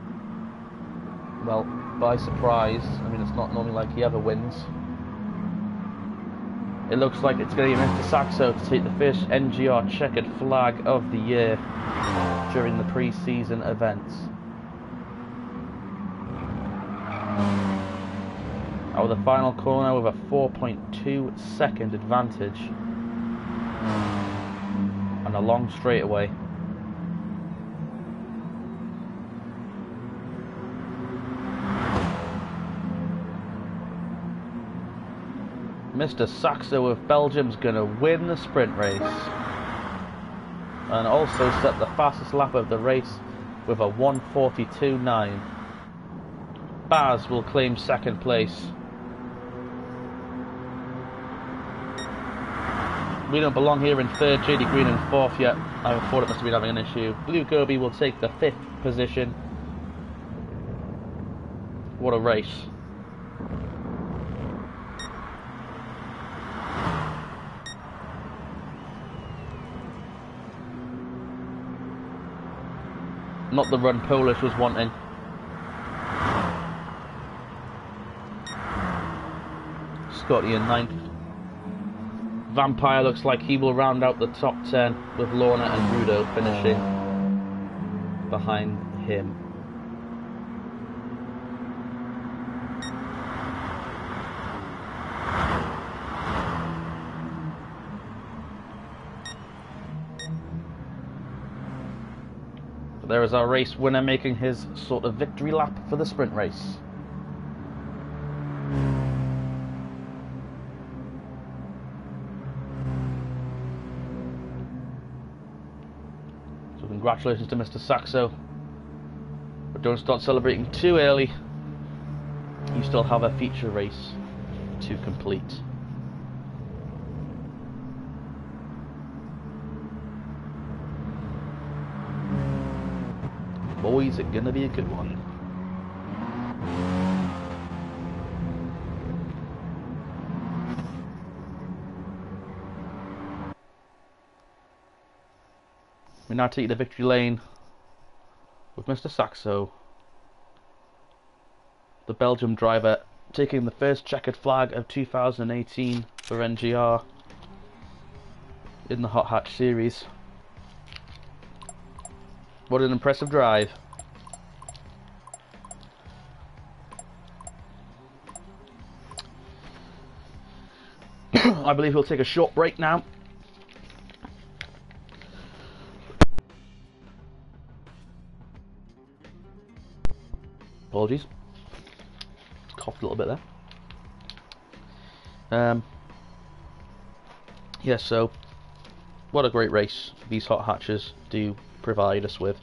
well, by surprise, I mean, it's not normally like he ever wins. It looks like it's going to be Mr. Saxo to take the first NGR checkered flag of the year during the pre-season events. Out of the final corner with a 4.2 second advantage and a long straightaway. Mr. Saxo of Belgium's going to win the sprint race and also set the fastest lap of the race with a 1:42.9. Baz will claim 2nd place. We don't belong here in 3rd, JD Green in 4th yet. I thought it must have been having an issue. Blue Gobi will take the 5th position. What a race. Not the run Polish was wanting. Scotty in 9th. Vampire looks like he will round out the top 10 with Lorna and Rudo finishing behind him. There is our race winner making his sort of victory lap for the sprint race. So congratulations to Mr. Saxo. But don't start celebrating too early. You still have a feature race to complete. Boys, it's gonna be a good one. We now take the victory lane with Mr. Saxo, the Belgium driver, taking the first checkered flag of 2018 for NGR in the Hot Hatch series. What an impressive drive. I believe we'll take a short break now. Apologies. Coughed a little bit there. Yeah, so what a great race these hot hatches do provide us with.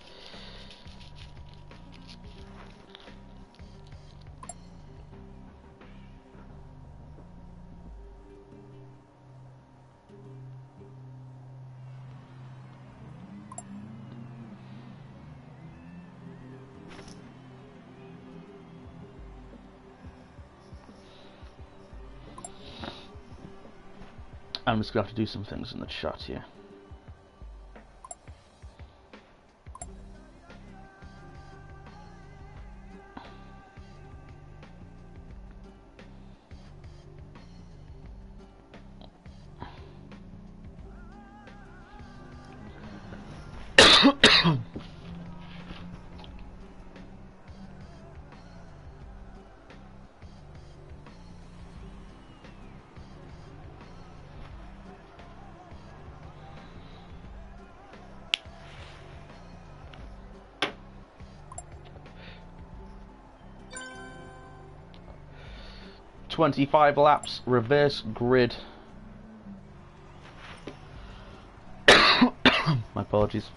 I'm just going to have to do some things in the chat here. "25 laps, reverse grid." My apologies.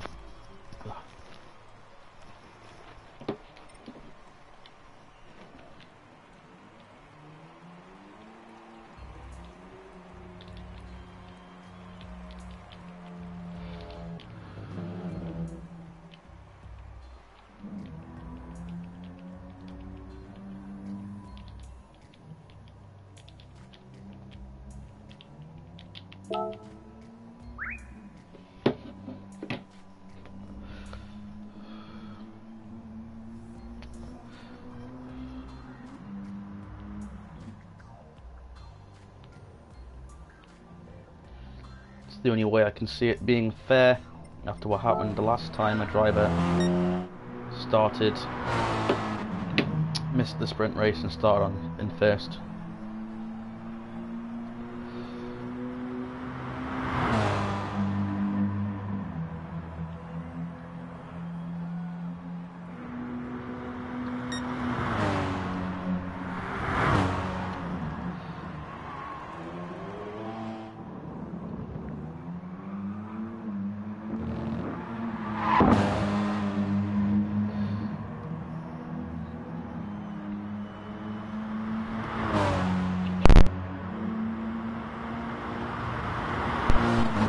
It's the only way I can see it being fair after what happened the last time a driver missed the sprint race and started in first.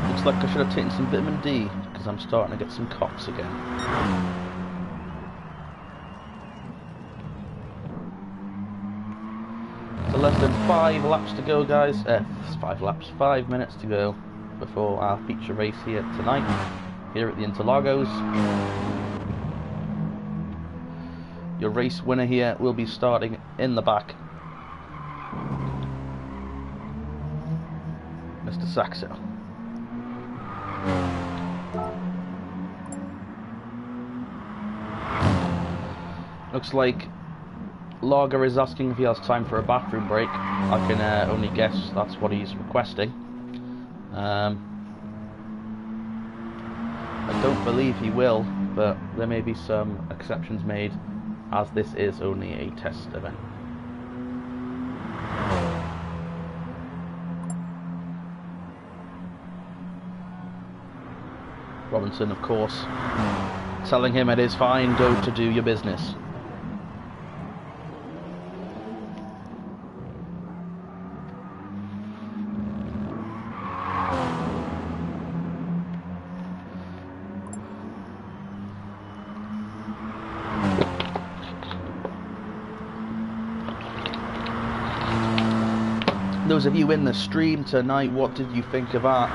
Looks like I should have taken some vitamin D because I'm starting to get some coughs again. So less than 5 laps to go, guys. 5 minutes to go before our feature race here tonight, here at the Interlagos. Your race winner here will be starting in the back. Mr. Saxo. Looks like Lager is asking if he has time for a bathroom break. I can only guess that's what he's requesting. I don't believe he will, but there may be some exceptions made, as this is only a test event. Robinson, of course, telling him it is fine, go to do your business. Those of you in the stream tonight, what did you think of our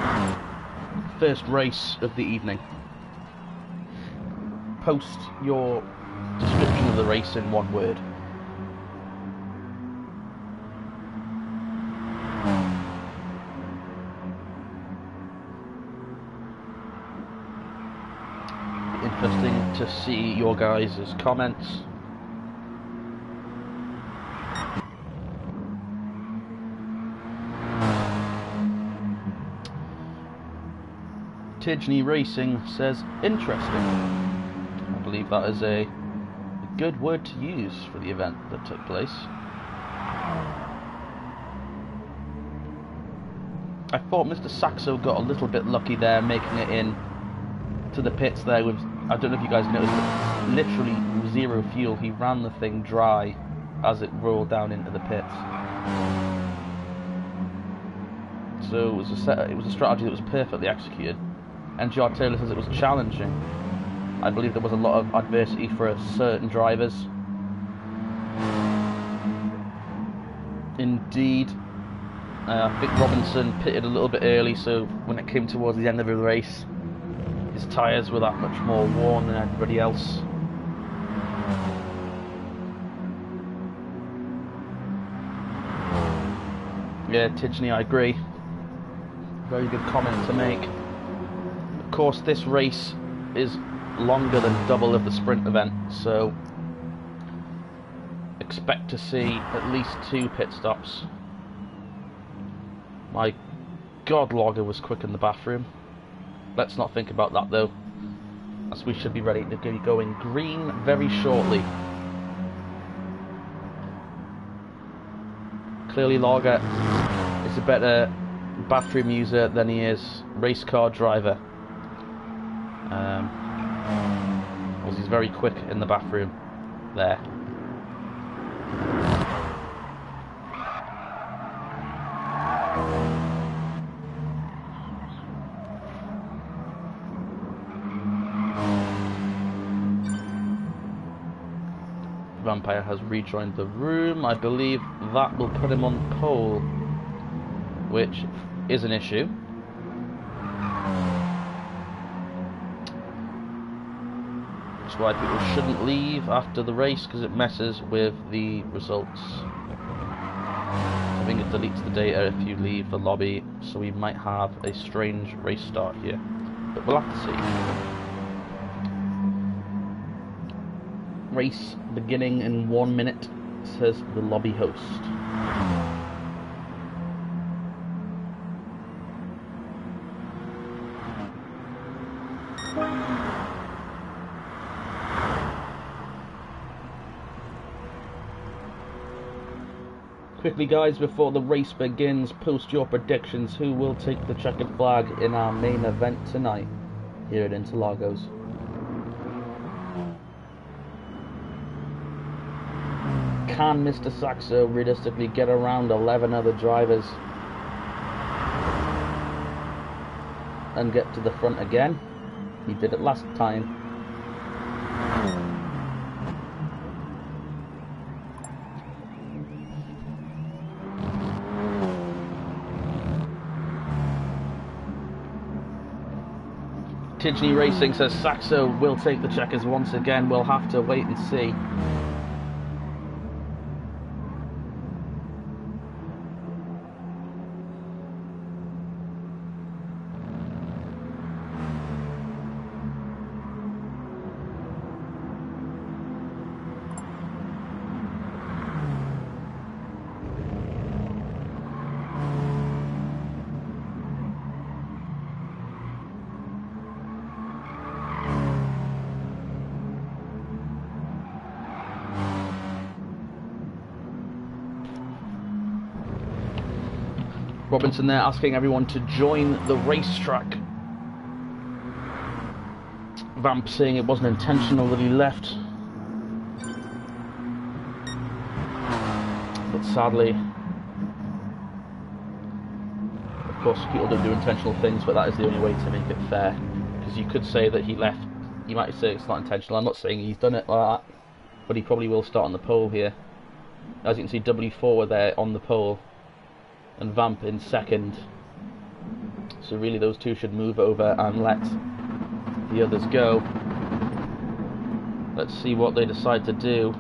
first race of the evening? Post your description of the race in one word. Interesting to see your guys' comments. Tidney Racing says, interesting. I believe that is a good word to use for the event that took place. I thought Mr. Saxo got a little bit lucky there, making it in to the pits there with, I don't know if you guys noticed, but literally zero fuel. He ran the thing dry as it rolled down into the pits. So it was a strategy that was perfectly executed. NGR Taylor says it was challenging. I believe there was a lot of adversity for certain drivers. Indeed. I think Robinson pitted a little bit early, so when it came towards the end of the race, his tyres were that much more worn than everybody else. Yeah, Tidney, I agree. Very good comment to make. Of course, this race is longer than double of the sprint event, so expect to see at least 2 pit stops. My God, Lager was quick in the bathroom. Let's not think about that though, as we should be ready to be going green very shortly. Clearly Lager is a better bathroom user than he is race car driver. Because he's very quick in the bathroom there. Vampire has rejoined the room. I believe that will put him on pole, which is an issue. That's why people shouldn't leave after the race, because it messes with the results. I think it deletes the data if you leave the lobby, so we might have a strange race start here. But we'll have to see. Race beginning in 1 minute, says the lobby host. Quickly guys, before the race begins, post your predictions. Who will take the checkered flag in our main event tonight here at Interlagos? Can Mr. Saxo realistically get around 11 other drivers and get to the front again? He did it last time. Tidney Racing says Saxo will take the checkers once again. We'll have to wait and see. Robinson there asking everyone to join the racetrack. Vamp saying it wasn't intentional that he left. But sadly, of course, people don't do intentional things, but that is the only way to make it fair. Because you could say that he left, you might say it's not intentional. I'm not saying he's done it like that, but he probably will start on the pole here. As you can see, W4 were there on the pole, and Vamp in second. So really those two should move over and let the others go. Let's see what they decide to do.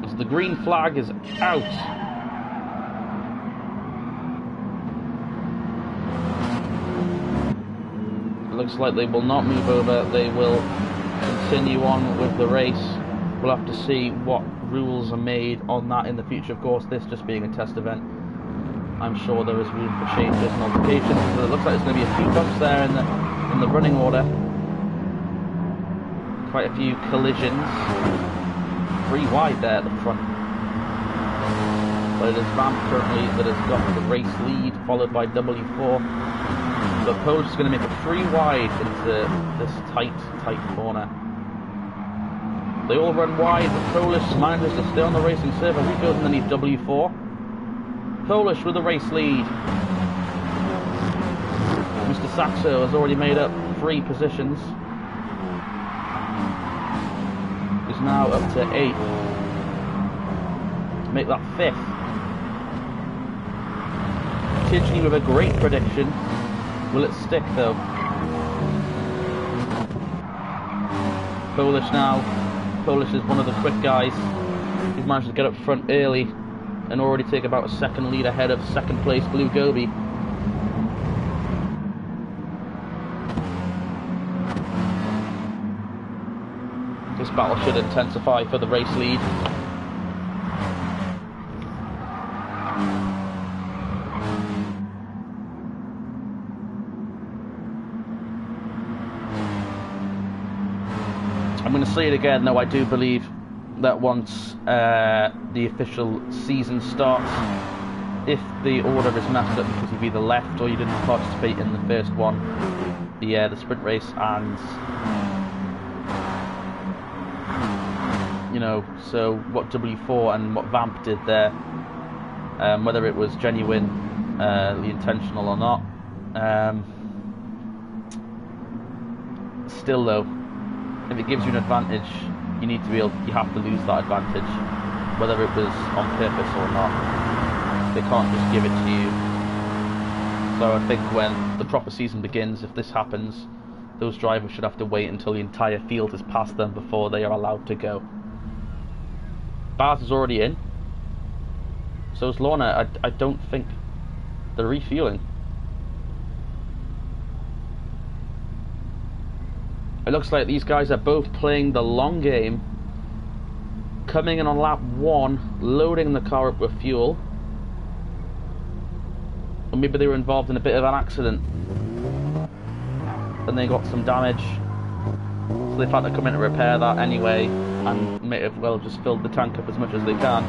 As the green flag is out. It looks like they will not move over. They will continue on with the race. We'll have to see what rules are made on that in the future. Of course, this just being a test event, I'm sure there is room for changes and modifications. But it looks like there's going to be a few bumps there in the running order. Quite a few collisions. 3 wide there at the front. But it is Vamp currently that has got the race lead, followed by W4. But Polish is going to make it 3 wide into this tight corner. They all run wide, but Polish manages to stay on the racing circuit. He goes underneath W4. Polish with the race lead. Mr. Saxo has already made up 3 positions. Is now up to 8th. Make that 5th. Tidgey with a great prediction. Will it stick though? Polish now. Polish is one of the quick guys. He's managed to get up front early and already take about a second lead ahead of second place Blue Gobi. This battle should intensify for the race lead. I'm going to say it again, though I do believe that once the official season starts, if the order is messed up because you've either left or you didn't participate in the first one, the sprint race, and you know, so what W4 and what Vamp did there, whether it was genuinely intentional or not, still though, if it gives you an advantage, you need to be able, you have to lose that advantage, whether it was on purpose or not. They can't just give it to you. So I think when the proper season begins, if this happens, those drivers should have to wait until the entire field has passed them before they are allowed to go. Baz is already in. So is Lorna. I don't think they're refueling. It looks like these guys are both playing the long game, coming in on lap 1, loading the car up with fuel. Or maybe they were involved in a bit of an accident and they got some damage, so they've had to come in to repair that anyway, and may have well just filled the tank up as much as they can.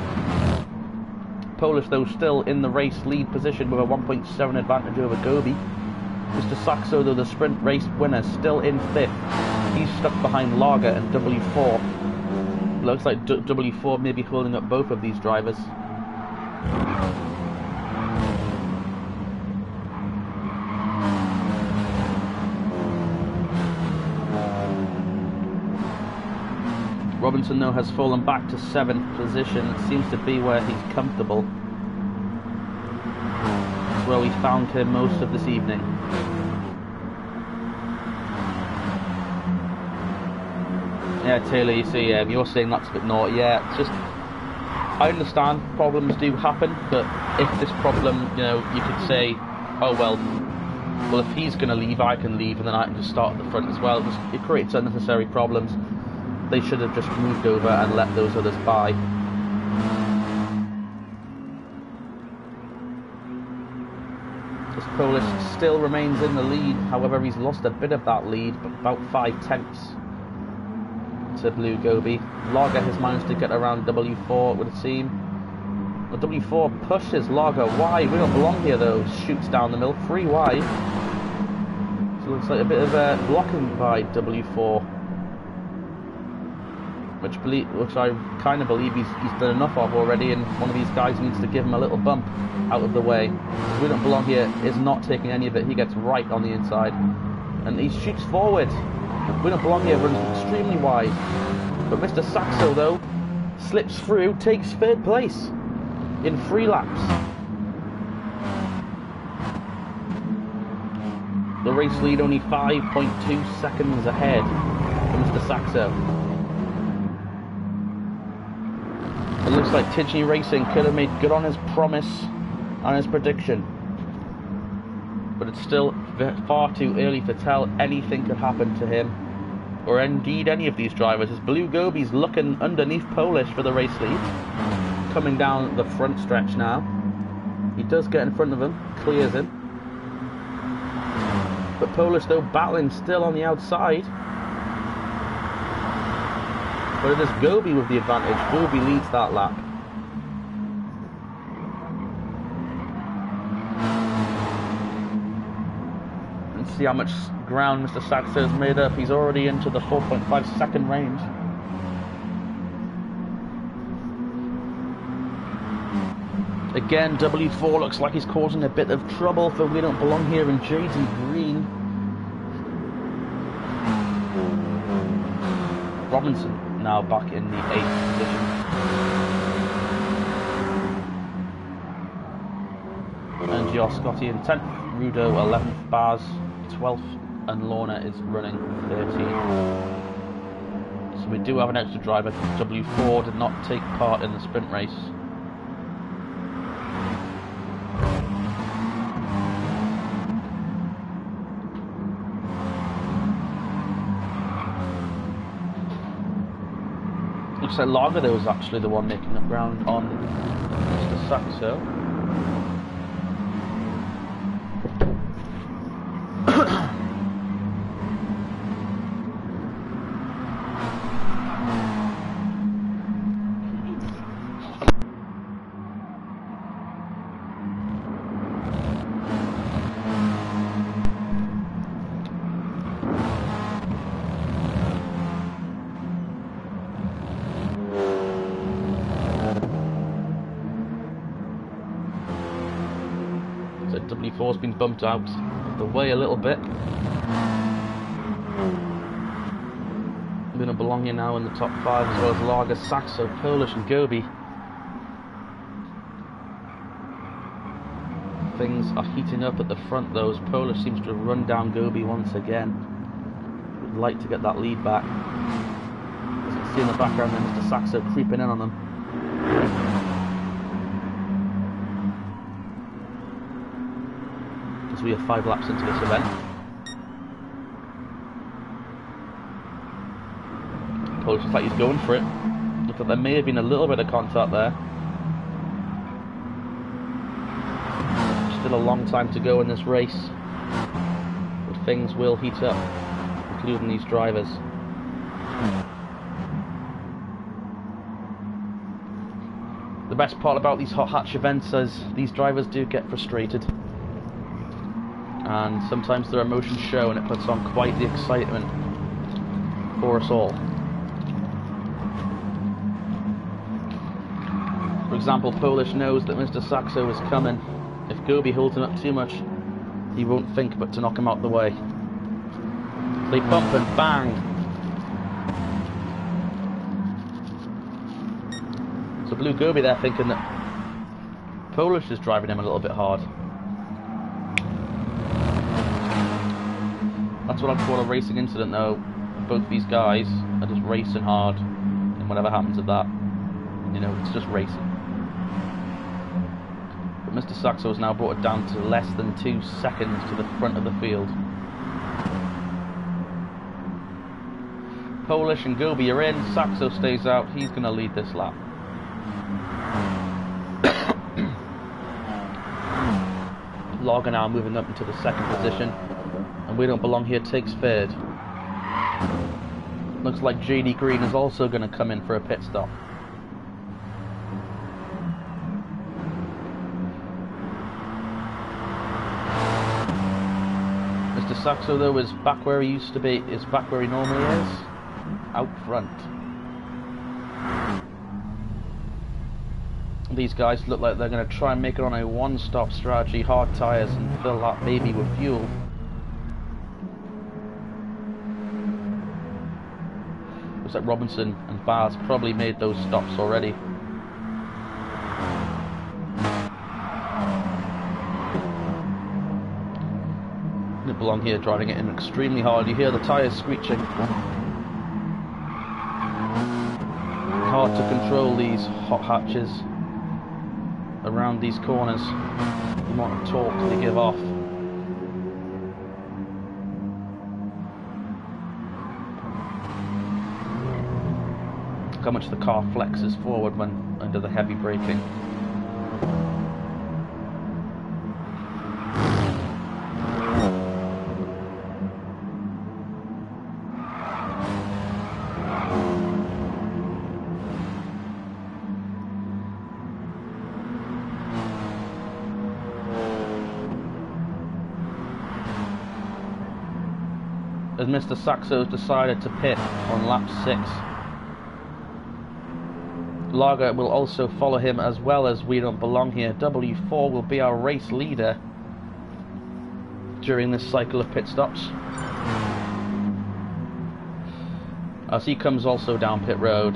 Polish though still in the race lead position with a 1.7 advantage over Gobi. Mr. Saxo, though the sprint race winner, still in 5th. He's stuck behind Lager and W4. Looks like W4 may be holding up both of these drivers. Robinson, though, has fallen back to 7th position. It seems to be where he's comfortable. It's where we found him most of this evening. Yeah, Taylor, you see, you're saying that's a bit naughty. Yeah, it's just, I understand problems do happen, but if this problem, you know, you could say, oh well, if he's going to leave, I can leave, and then I can just start at the front as well. It creates unnecessary problems. They should have just moved over and let those others by. This Polish still remains in the lead, however he's lost a bit of that lead, but about 5 tenths to Blue Gobi. Lager has managed to get around W4, it would seem. The W4 pushes Lager wide. We don't belong here though. Shoots down the middle, 3 wide. So it looks like a bit of a blocking by W4. Which I kind of believe he's done enough of already, and one of these guys needs to give him a little bump out of the way. We don't belong here is not taking any of it. He gets right on the inside, and he shoots forward. We don't belong here runs extremely wide, but Mr. Saxo though slips through, takes 3rd place in 3 laps. The race lead only 5.2 seconds ahead for Mr. Saxo. It looks like Tidgey Racing could have made good on his promise and his prediction. But it's still far too early to tell. Anything could happen to him, or indeed any of these drivers, as Blue Gobi's looking underneath Polish for the race lead. Coming down the front stretch now. He does get in front of him, clears him. But Polish though battling still on the outside. But it is Gobi with the advantage. Gobi leads that lap. And see how much ground Mr. Saxo has made up. He's already into the 4.5 second range. Again, W4 looks like he's causing a bit of trouble for We Don't Belong Here in JD Green. Robinson now back in the 8th position. NGR Scotty in 10th, Rudo 11th, Baz 12th, and Lorna is running 13th. So we do have an extra driver. W4 did not take part in the sprint race. Looks like Lager there was actually the one making up ground on Mr. Saxo. W4's been bumped out of the way a little bit. We're going to belong here now in the top 5, as well as Lager, Saxo, Polish and Gobi. Things are heating up at the front though, as Polish seems to have run down Gobi once again. Would like to get that lead back. As you can see in the background there, Mr. Saxo creeping in on them. As we are 5 laps into this event. Polish looks like he's going for it. Looks like there may have been a little bit of contact there. Still a long time to go in this race, but things will heat up, including these drivers. The best part about these hot hatch events is these drivers do get frustrated, and sometimes their emotions show, and it puts on quite the excitement for us all. For example, Polish knows that Mr. Saxo is coming. If Gobi holds him up too much, he won't think but to knock him out the way. They bump and bang. So Blue Gobi there thinking that Polish is driving him a little bit hard. That's what I'd call a racing incident though. Both these guys are just racing hard, and whatever happens at that, you know, it's just racing. But Mr. Saxo has now brought it down to less than 2 seconds to the front of the field. Polish and Gobi are in, Saxo stays out, he's going to lead this lap. Lager now moving up into the 2nd position, and We Don't Belong Here takes 3rd. Looks like JD Green is also going to come in for a pit stop. Mr. Saxo, though, is back where he used to be, is back where he normally is, out front. These guys look like they're going to try and make it on a one-stop strategy, hard tyres, and fill that baby with fuel. Looks like Robinson and Bars probably made those stops already. Belong here driving it in extremely hard. You hear the tyres screeching. Hard to control these hot hatches around these corners. The amount of torque they give off. Look how much the car flexes forward when under the heavy braking. As Mr. Saxo's decided to pit on lap 6. Lager will also follow him, as well as We Don't Belong Here. W4 will be our race leader during this cycle of pit stops, as he comes also down pit road.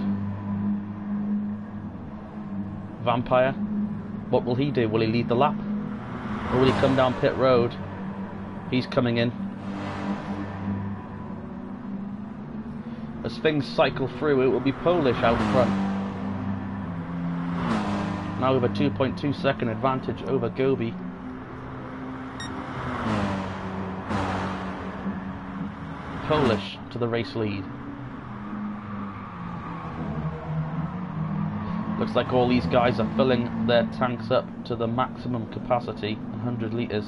Vampire, what will he do? Will he lead the lap, or will he come down pit road? He's coming in. As things cycle through, it will be Polish out front. Now with a 2.2 second advantage over Gobi. Polish to the race lead. Looks like all these guys are filling their tanks up to the maximum capacity, 100 litres.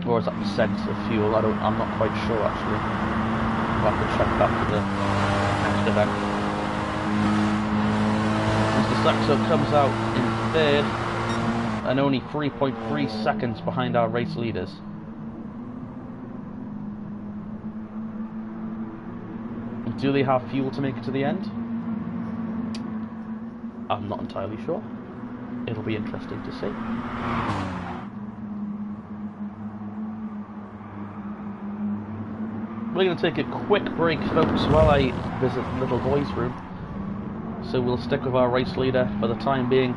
Or is that percent of fuel? I'm not quite sure actually. I'll have to check that for the next event. Mr. Saxo comes out in 3rd and only 3.3 seconds behind our race leaders. Do they have fuel to make it to the end? I'm not entirely sure. It'll be interesting to see. We're going to take a quick break, folks, while I visit the little boys' room. So we'll stick with our race leader for the time being,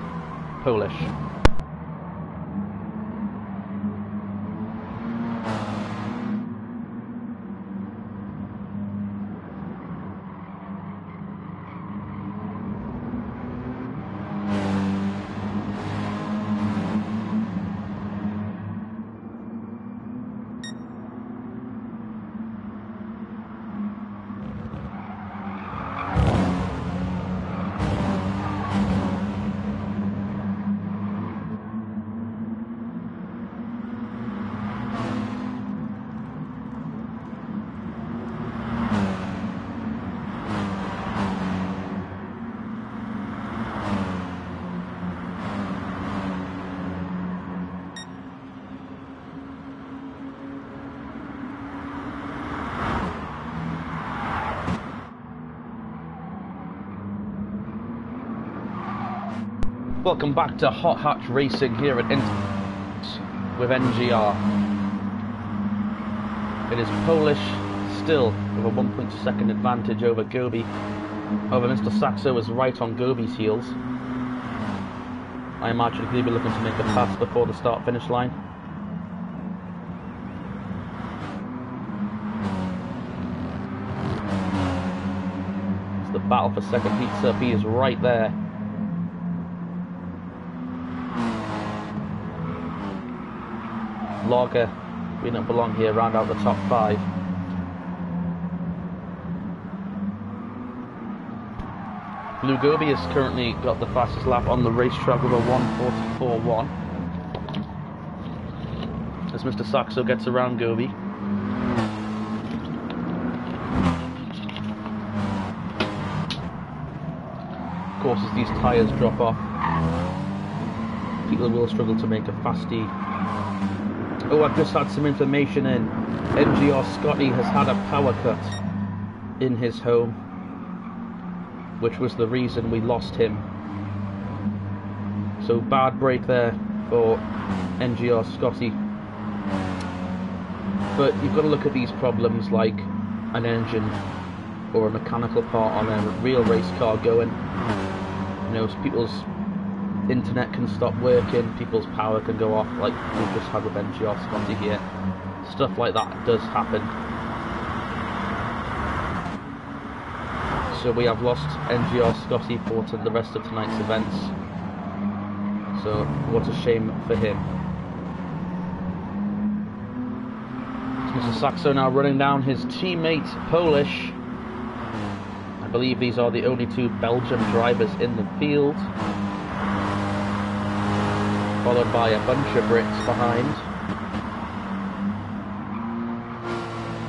Polish. Welcome back to Hot Hatch Racing here at with NGR. It is Polish still with a 1.2 second advantage over Gobi. However, Mr. Saxo is right on Gobi's heels. I imagine he'll be looking to make a pass before the start-finish line. It's the battle for second heats up. He is right there. Lager, We Don't Belong Here, round out the top 5. Blue Gobi has currently got the fastest lap on the racetrack with a 1:44.1. As Mr. Saxo gets around Gobi. course, as these tyres drop off, people will struggle to make a fastie. Oh, I've just had some information in. NGR Scotty has had a power cut in his home, which was the reason we lost him. So bad break there for NGR Scotty. But you've got to look at these problems like an engine or a mechanical part on a real race car going. You know, people's internet can stop working, people's power can go off, like we've just had with NGR Scotty here. Stuff like that does happen. So we have lost NGR Scotty for the rest of tonight's events. So what a shame for him. Mr. Saxo now running down his teammate Polish. I believe these are the only two Belgian drivers in the field, followed by a bunch of Brits behind.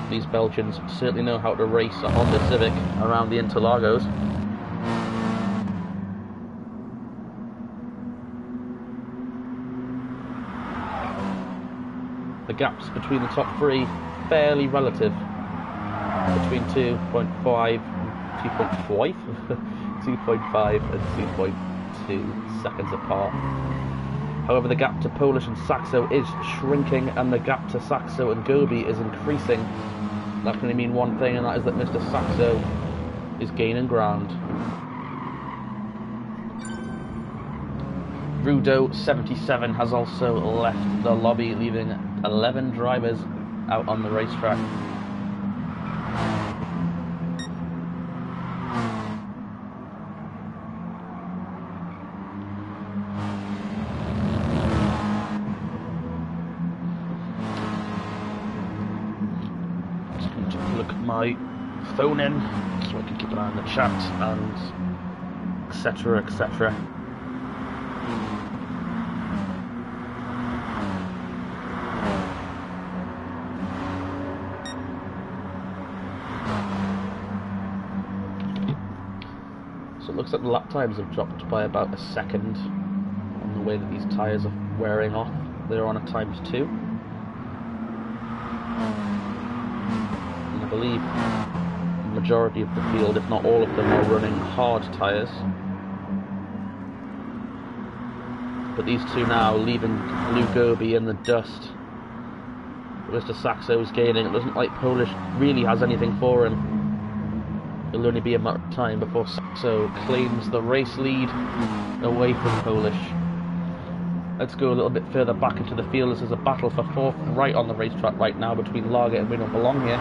These Belgians certainly know how to race a Honda Civic around the Interlagos. The gaps between the top three fairly relative, between 2.5 and 2.2 seconds apart. However, the gap to Polish and Saxo is shrinking, and the gap to Saxo and Gobi is increasing. That can only mean one thing, and that is that Mr. Saxo is gaining ground. Rudo77 has also left the lobby, leaving 11 drivers out on the racetrack. Just going to look at my phone in so I can keep an eye on the chat and etc, etc. So it looks like the lap times have dropped by about a second on the way that these tyres are wearing off. They're on a ×2. And I believe the majority of the field, if not all of them, are running hard tyres. But these two now leaving Blue Gobi in the dust. Mr. Saxo's gaining. It doesn't like Polish really has anything for him. It'll only be a matter of time before Saxo claims the race lead away from Polish. Let's go a little bit further back into the field. This is a battle for fourth right on the racetrack right now between Lager and We Don't Belong here.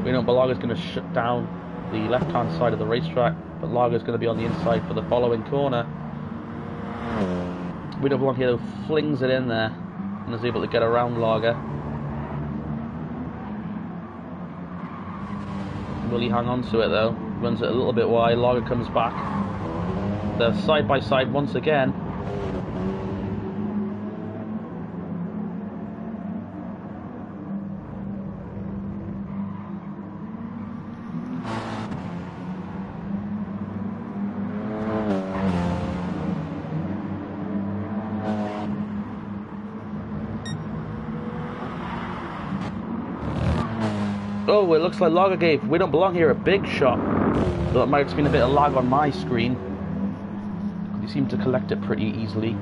We Don't Belong is going to shut down the left-hand side of the racetrack, but Lager is going to be on the inside for the following corner. We Don't Belong here though flings it in there and is able to get around Lager. Will he hang on to it though? Runs it a little bit wide. Lager comes back. They're side by side once again. Oh, it looks like Lager gave We Don't Belong here a big shot. But it might have just been a bit of lag on my screen. You seem to collect it pretty easily.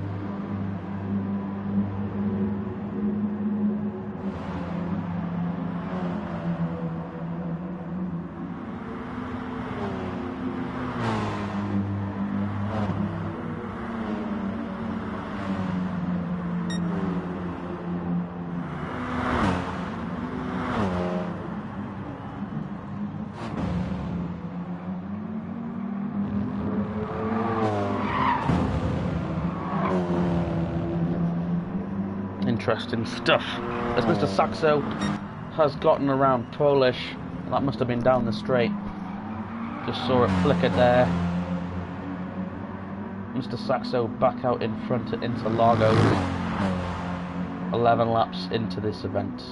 Interesting stuff. As Mr. Saxo has gotten around Polish, that must have been down the straight. Just saw it flicker there. Mr. Saxo back out in front at Interlagos. 11 laps into this event.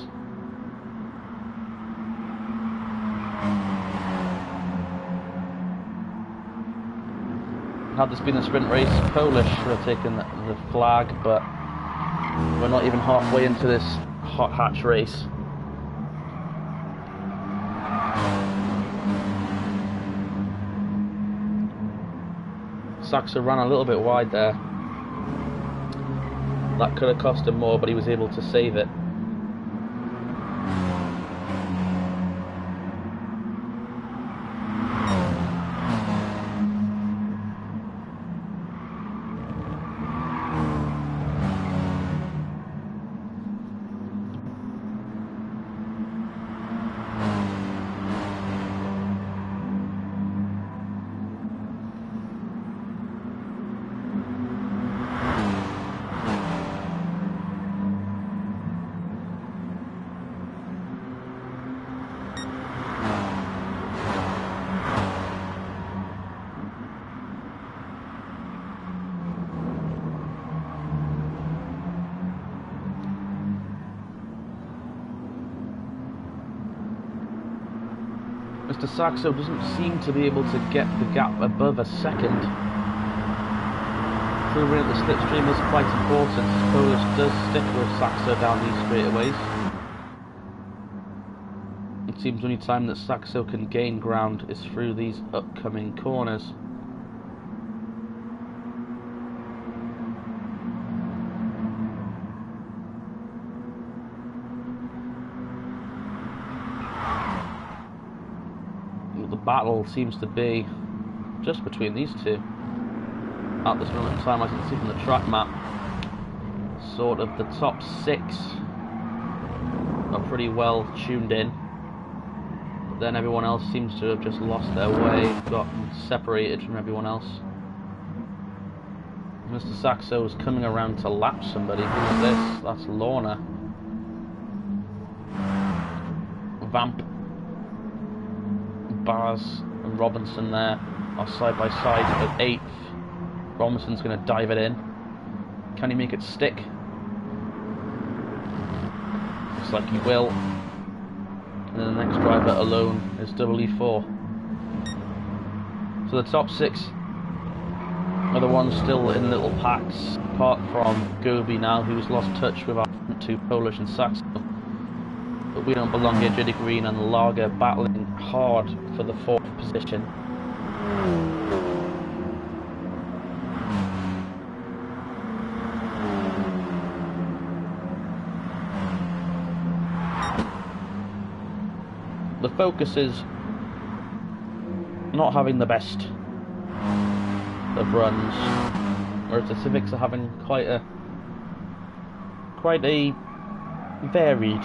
had this been a sprint race, Polish would have taken the flag, but we're not even halfway into this hot hatch race. Saxo ran a little bit wide there. That could have cost him more, but he was able to save it. Mr. Saxo doesn't seem to be able to get the gap above a second. Proving that the slipstream is quite important. Polish does stick with Saxo down these straightaways. It seems the only time that Saxo can gain ground is through these upcoming corners. The battle seems to be just between these two at this moment in time. As you can see from the track map, sort of the top 6 are pretty well tuned in, but then everyone else seems to have just lost their way, gotten separated from everyone else. Mr. Saxo is coming around to lap somebody. Who's this? That's Lorna. Vamp, Bars and Robinson there are side by side at 8th. Robinson's going to dive it in. Can he make it stick? Looks like he will. And then the next driver alone is E4. So the top 6 are the ones still in little packs, apart from Gobi now, who's lost touch with our front 2, Polish and Saxo. But we don't belong here. Jiddy Green and Lager battling hard for the 4th position. The Focus is not having the best of runs, whereas the Civics are having quite a varied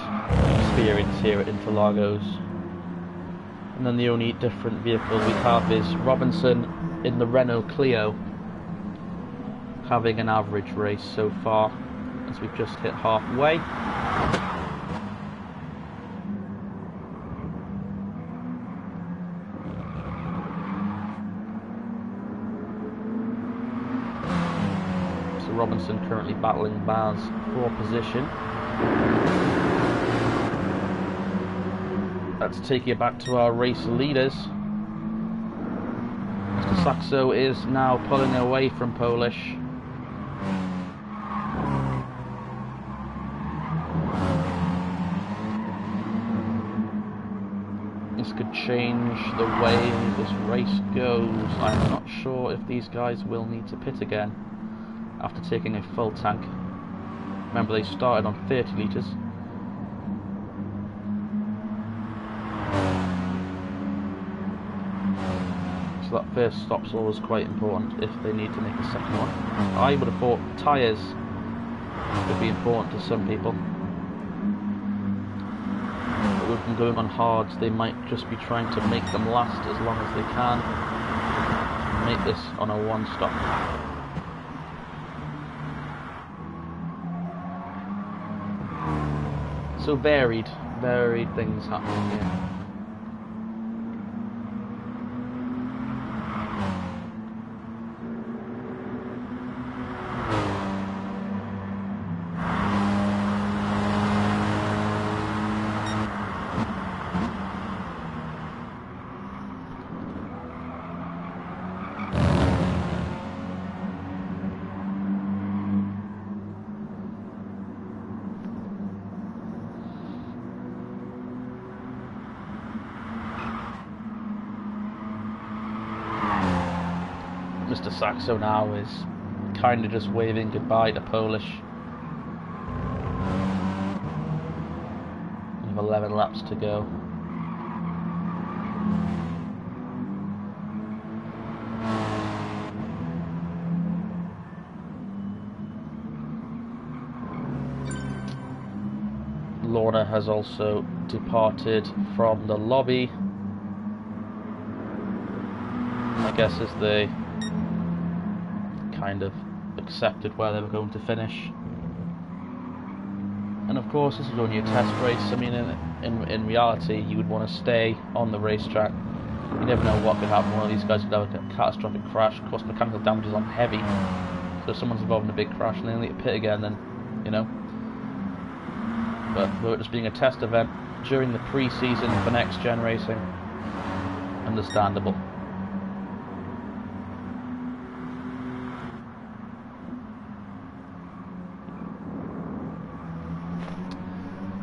experience here at Interlagos. And then the only different vehicle we have is Robinson in the Renault Clio, having an average race so far, as we've just hit halfway. So Robinson currently battling Baz for position. Let's take you back to our race leaders. Mr. Saxo is now pulling away from Polish. This could change the way this race goes. I'm not sure if these guys will need to pit again after taking a full tank. Remember, they started on 30 litres. So that first stop's always quite important if they need to make a second one. I would have thought tyres would be important to some people. But with them going on hards, they might just be trying to make them last as long as they can. Make this on a one-stop. So varied things happening here. Mr. Saxo now is kind of just waving goodbye to Polish. We have 11 laps to go. Lorna has also departed from the lobby. I guess as they kind of accepted where they were going to finish. And of course this is only a test race. I mean, in reality you would want to stay on the racetrack. You never know what could happen. One of these guys could have a catastrophic crash. Of course mechanical damage is on heavy, so if someone's involved in a big crash and they only get pit again, then you know. But with it just being a test event during the pre-season for next gen racing, understandable.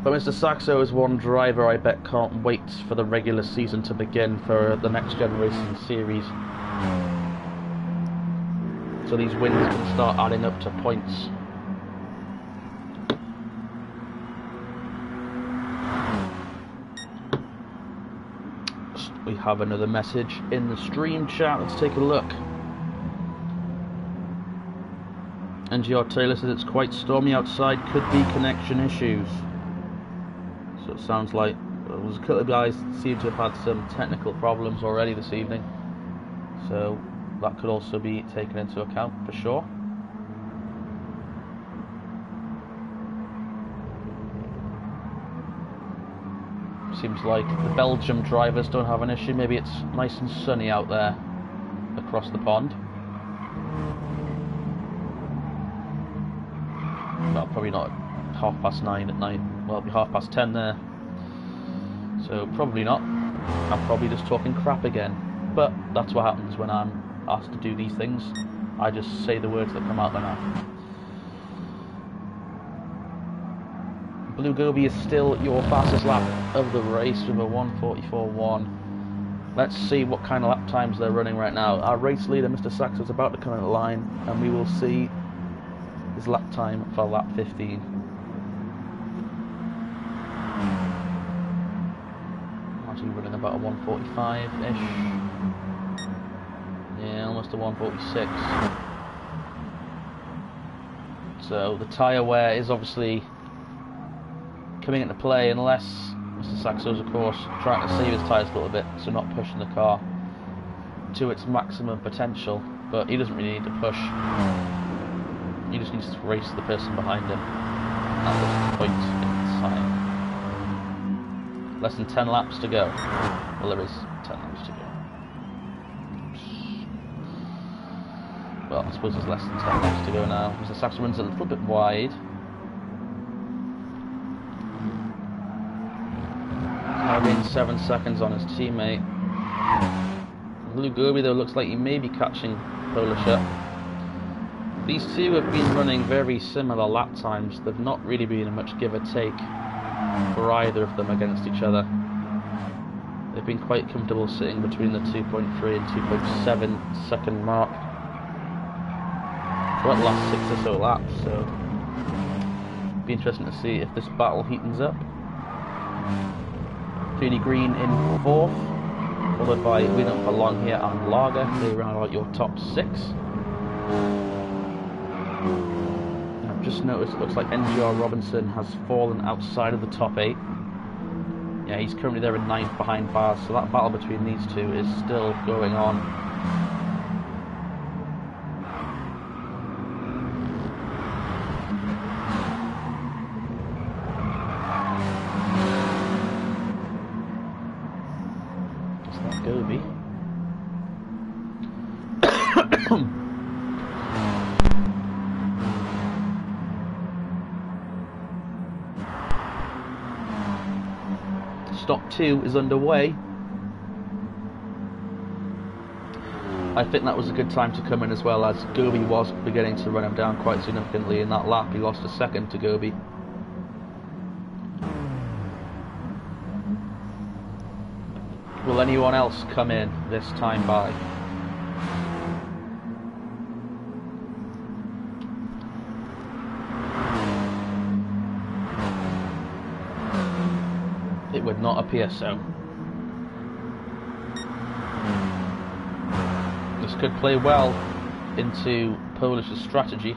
But Mr. Saxo is one driver I bet can't wait for the regular season to begin for the next gen racing series. So these wins can start adding up to points. We have another message in the stream chat. Let's take a look. NGR Taylor says it's quite stormy outside, could be connection issues. So it sounds like there's a couple of guys that seem to have had some technical problems already this evening. So that could also be taken into account for sure. Seems like the Belgium drivers don't have an issue. Maybe it's nice and sunny out there across the pond. Well, probably not 9:30 at night. Well, it'll be 10:30 there. So probably not. I'm probably just talking crap again. But that's what happens when I'm asked to do these things. I just say the words that come out of my mouth. Blue Gobi is still your fastest lap of the race with a 1:44.1. Let's see what kind of lap times they're running right now. Our race leader, Mr. Saxo, is about to come in the line, and we will see his lap time for lap 15. Actually running about a 1:45-ish. Yeah, almost a 1:46. So the tyre wear is obviously coming into play, unless Mr. Saxo's of course trying to save his tyres a little bit, so not pushing the car to its maximum potential. But he doesn't really need to push, he just needs to race the person behind him at this point in time. Less than 10 laps to go. Well, there is 10 laps to go. Well, I suppose there's less than 10 laps to go now. Mr. Saxo runs a little bit wide. Gained 7 seconds on his teammate. Blue Gobi though looks like he may be catching Polish up. These two have been running very similar lap times. They've not really been much give or take for either of them against each other. They've been quite comfortable sitting between the 2.3 and 2.7 second mark for the last 6 or so laps. So it'll be interesting to see if this battle heatens up. Judy Green in 4th, followed by Wiener for Long here and Lager. They round out your top 6. I've just noticed it looks like NGR Robinson has fallen outside of the top 8. Yeah, he's currently there in 9th behind bars, so that battle between these two is still going on. Gobi. Stop 2 is underway. I think that was a good time to come in as well, as Gobi was beginning to run him down quite significantly in that lap. He lost a second to Gobi. Will anyone else come in this time by? It would not appear so. This could play well into Polish's strategy.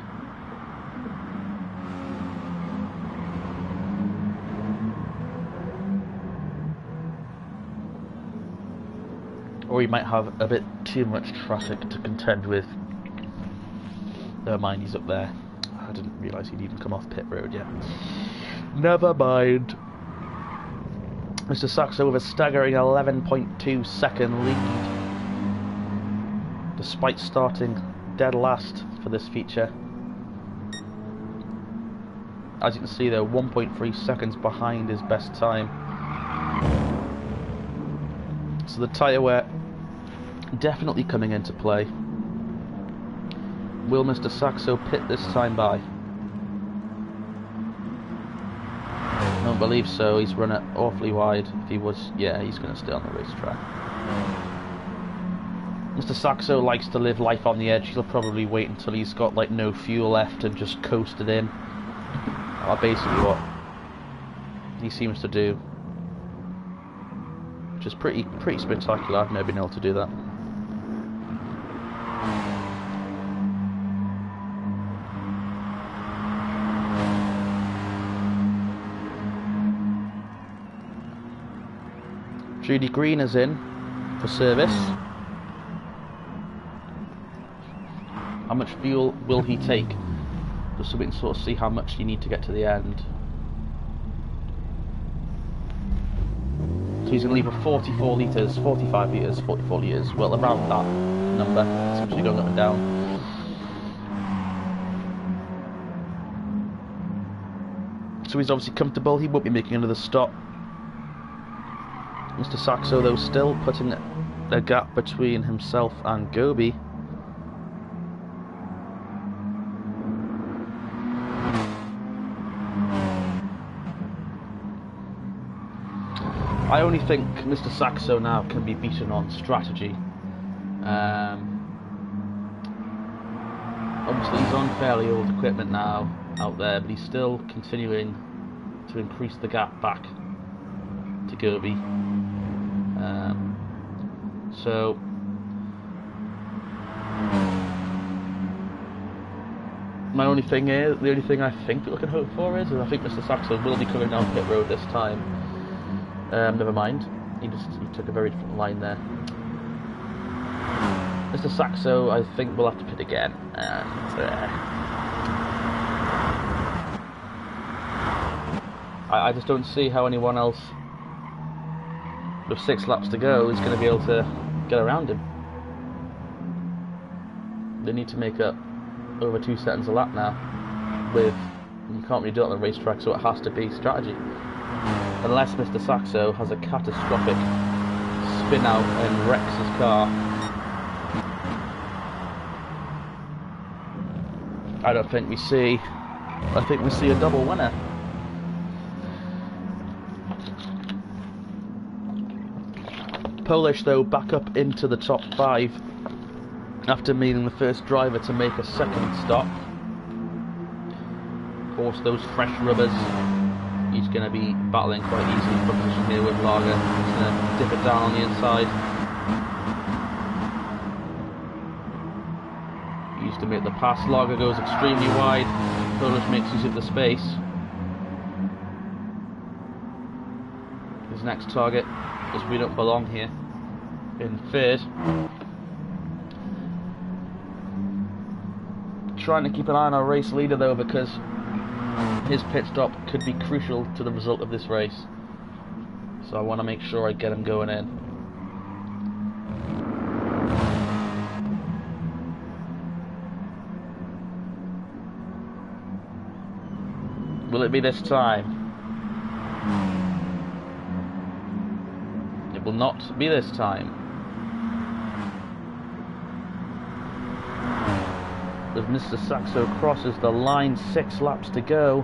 Or he might have a bit too much traffic to contend with. Never mind, he's up there. I didn't realise he'd even come off pit road yet. Never mind. Mr. Saxo with a staggering 11.2 second lead, despite starting dead last for this feature. As you can see though, 1.3 seconds behind his best time. So the tyre wear definitely coming into play. Will Mr. Saxo pit this time by? I don't believe so. He's run it awfully wide. If he was, yeah, he's going to stay on the racetrack. Mr. Saxo likes to live life on the edge. He'll probably wait until he's got like no fuel left and just coast it in. That's basically what he seems to do, which is pretty spectacular. I've never been able to do that. Judy Green is in for service. How much fuel will he take? Just so we can sort of see how much you need to get to the end. So he's going to leave with 44 litres, 45 litres, 44 litres. Well, around that number. Seems to be going up and down. So he's obviously comfortable. He won't be making another stop. Mr. Saxo, though, still putting a gap between himself and Gobi. I only think Mr. Saxo now can be beaten on strategy. Obviously he's on fairly old equipment now out there, but he's still continuing to increase the gap back to Gobi. So the only thing I think that we can hope for is I think Mr. Saxo will be coming down pit road this time. Never mind. He took a very different line there. Mr. Saxo, I think, will have to pit again. And I just don't see how anyone else with 6 laps to go is going to be able to get around him. They need to make up over 2 seconds a lap now. You can't really do it on the racetrack, so it has to be strategy. Unless Mr. Saxo has a catastrophic spin out and wrecks his car. I think we see a double winner. Polish, though, back up into the top 5 after being the first driver to make a second stop. Of course, those fresh rubbers, he's going to be battling quite easily from position here with Lager. He's going to dip it down on the inside. He used to make the pass. Lager goes extremely wide. Polish makes use of the space. His next target is We Don't Belong Here in third. Trying to keep an eye on our race leader though, because his pit stop could be crucial to the result of this race. So I want to make sure I get him going in. Will it be this time? It will not be this time. As Mr. Saxo crosses the line, 6 laps to go.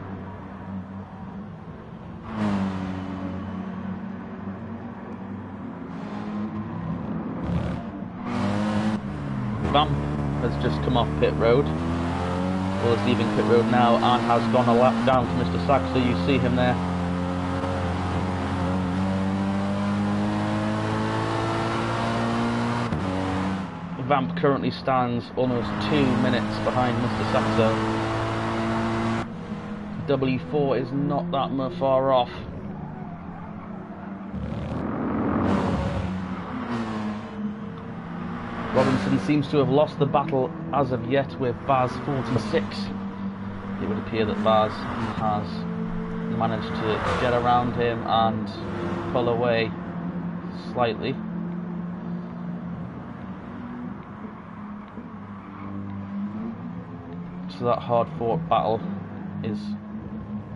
Vamp has just come off pit road. Well, is leaving pit road now and has gone a lap down to Mr. Saxo. You see him there. Vamp currently stands almost 2 minutes behind Mr. Saxo. W4 is not that much far off. Robinson seems to have lost the battle as of yet with Baz 46. It would appear that Baz has managed to get around him and pull away slightly. So that hard-fought battle is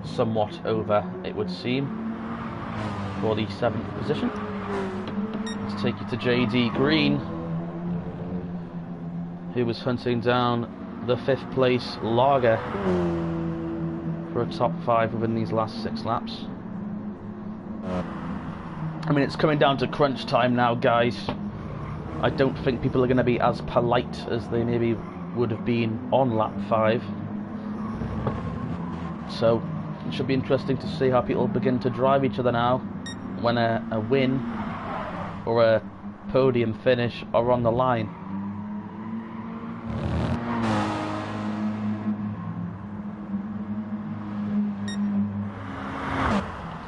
somewhat over, it would seem, for the 7th position. Let's take you to JD Green, who was hunting down the 5th place Lager for a top 5 within these last 6 laps. I mean, it's coming down to crunch time now, guys. I don't think people are going to be as polite as they maybe would have been on lap 5. So it should be interesting to see how people begin to drive each other now when a win or a podium finish are on the line.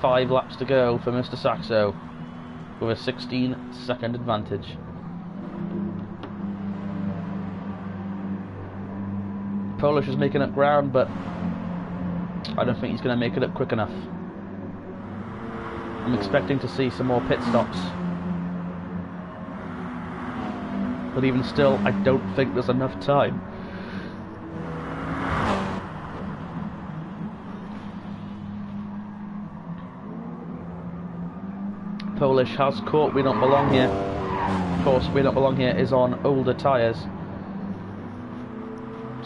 Five laps to go for Mr. Saxo with a 16-second advantage. Polish is making up ground, but I don't think he's going to make it up quick enough. I'm expecting to see some more pit stops, but even still, I don't think there's enough time. Polish has caught We Don't Belong Here. Of course, We Don't Belong Here is on older tyres,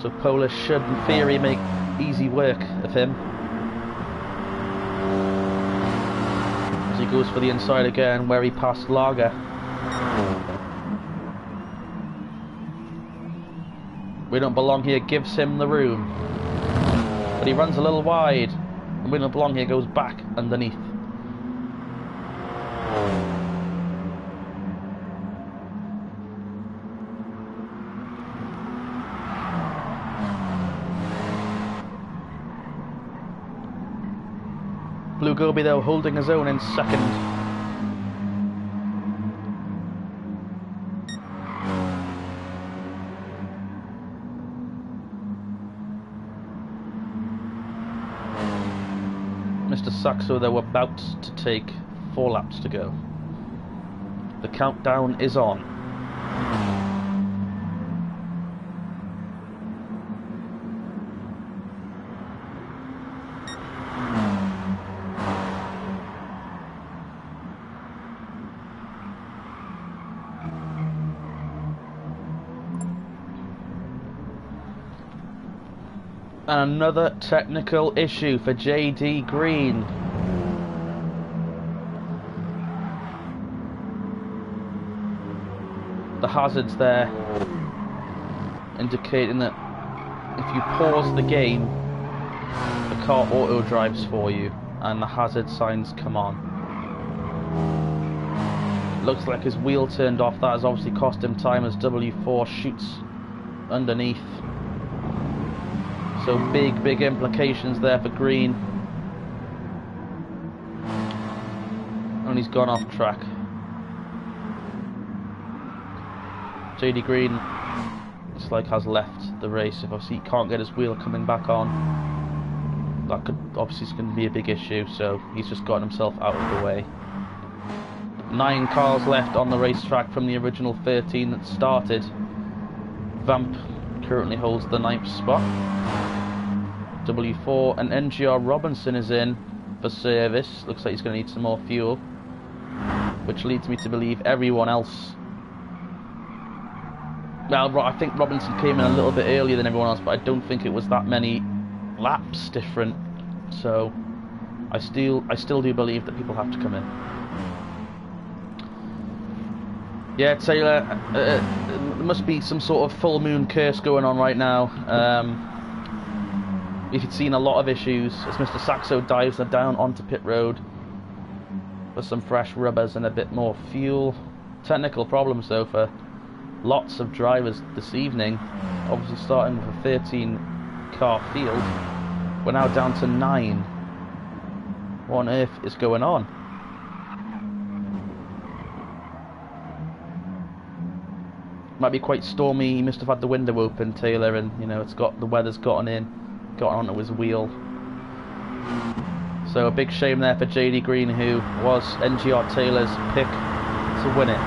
so Polish should in theory make easy work of him. As he goes for the inside again where he passed Lager. We Don't Belong Here gives him the room, but he runs a little wide and We Don't Belong Here goes back underneath. Blue Gobi though holding his own in second. Mr. Saxo though about to take 4 laps to go. The countdown is on. And another technical issue for JD Green. The hazards there indicating that if you pause the game, the car auto drives for you and the hazard signs come on. It looks like his wheel turned off. That has obviously cost him time as W4 shoots underneath. So big implications there for Green. And he's gone off track. JD Green looks like has left the race. If obviously he can't get his wheel coming back on, that could obviously is going to be a big issue, so he's just gotten himself out of the way. 9 cars left on the racetrack from the original 13 that started. Vamp currently holds the 9th spot. W4 and NGR Robinson is in for service. Looks like he's going to need some more fuel, which leads me to believe everyone else. Well, I think Robinson came in a little bit earlier than everyone else, but I don't think it was that many laps different. So I still do believe that people have to come in. Yeah, Taylor, there must be some sort of full moon curse going on right now. We've seen a lot of issues as Mr. Saxo dives down onto pit road for some fresh rubbers and a bit more fuel. Technical problems though for lots of drivers this evening. Obviously starting with a 13 car field, we're now down to 9. What on earth is going on? Might be quite stormy. He must have had the window open, Taylor, and you know the weather's gotten onto his wheel. So a big shame there for JD Green, who was NGR Taylor's pick to win it.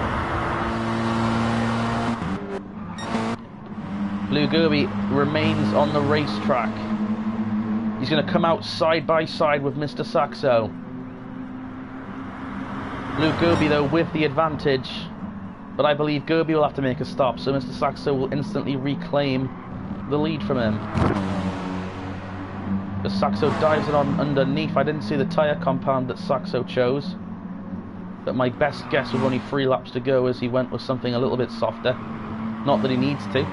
Blue Gobi remains on the racetrack. He's going to come out side by side with Mr. Saxo. Blue Gobi though with the advantage, but I believe Gobi will have to make a stop, so Mr. Saxo will instantly reclaim the lead from him. But Saxo dives it on underneath. I didn't see the tyre compound that Saxo chose, but my best guess with only 3 laps to go is he went with something a little bit softer. Not that he needs to.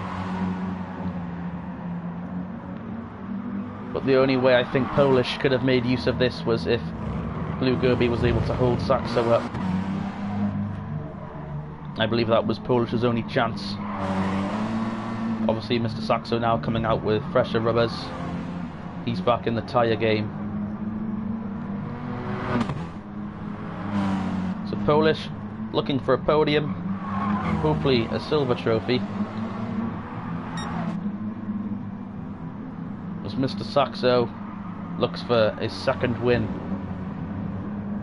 But the only way I think Polish could have made use of this was if Blue Gobi was able to hold Saxo up. I believe that was Polish's only chance. Obviously Mr. Saxo now coming out with fresher rubbers. He's back in the tyre game. So Polish looking for a podium, hopefully a silver trophy. As Mr. Saxo looks for his second win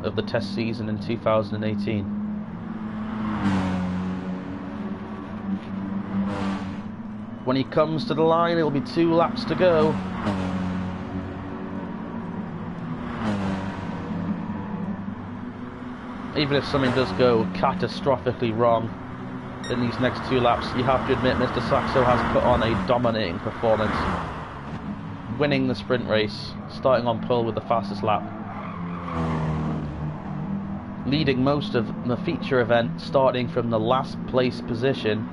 of the test season in 2018. When he comes to the line, it'll be 2 laps to go. Even if something does go catastrophically wrong in these next 2 laps, you have to admit Mr. Saxo has put on a dominating performance, winning the sprint race, starting on pole with the fastest lap, leading most of the feature event, starting from the last place position,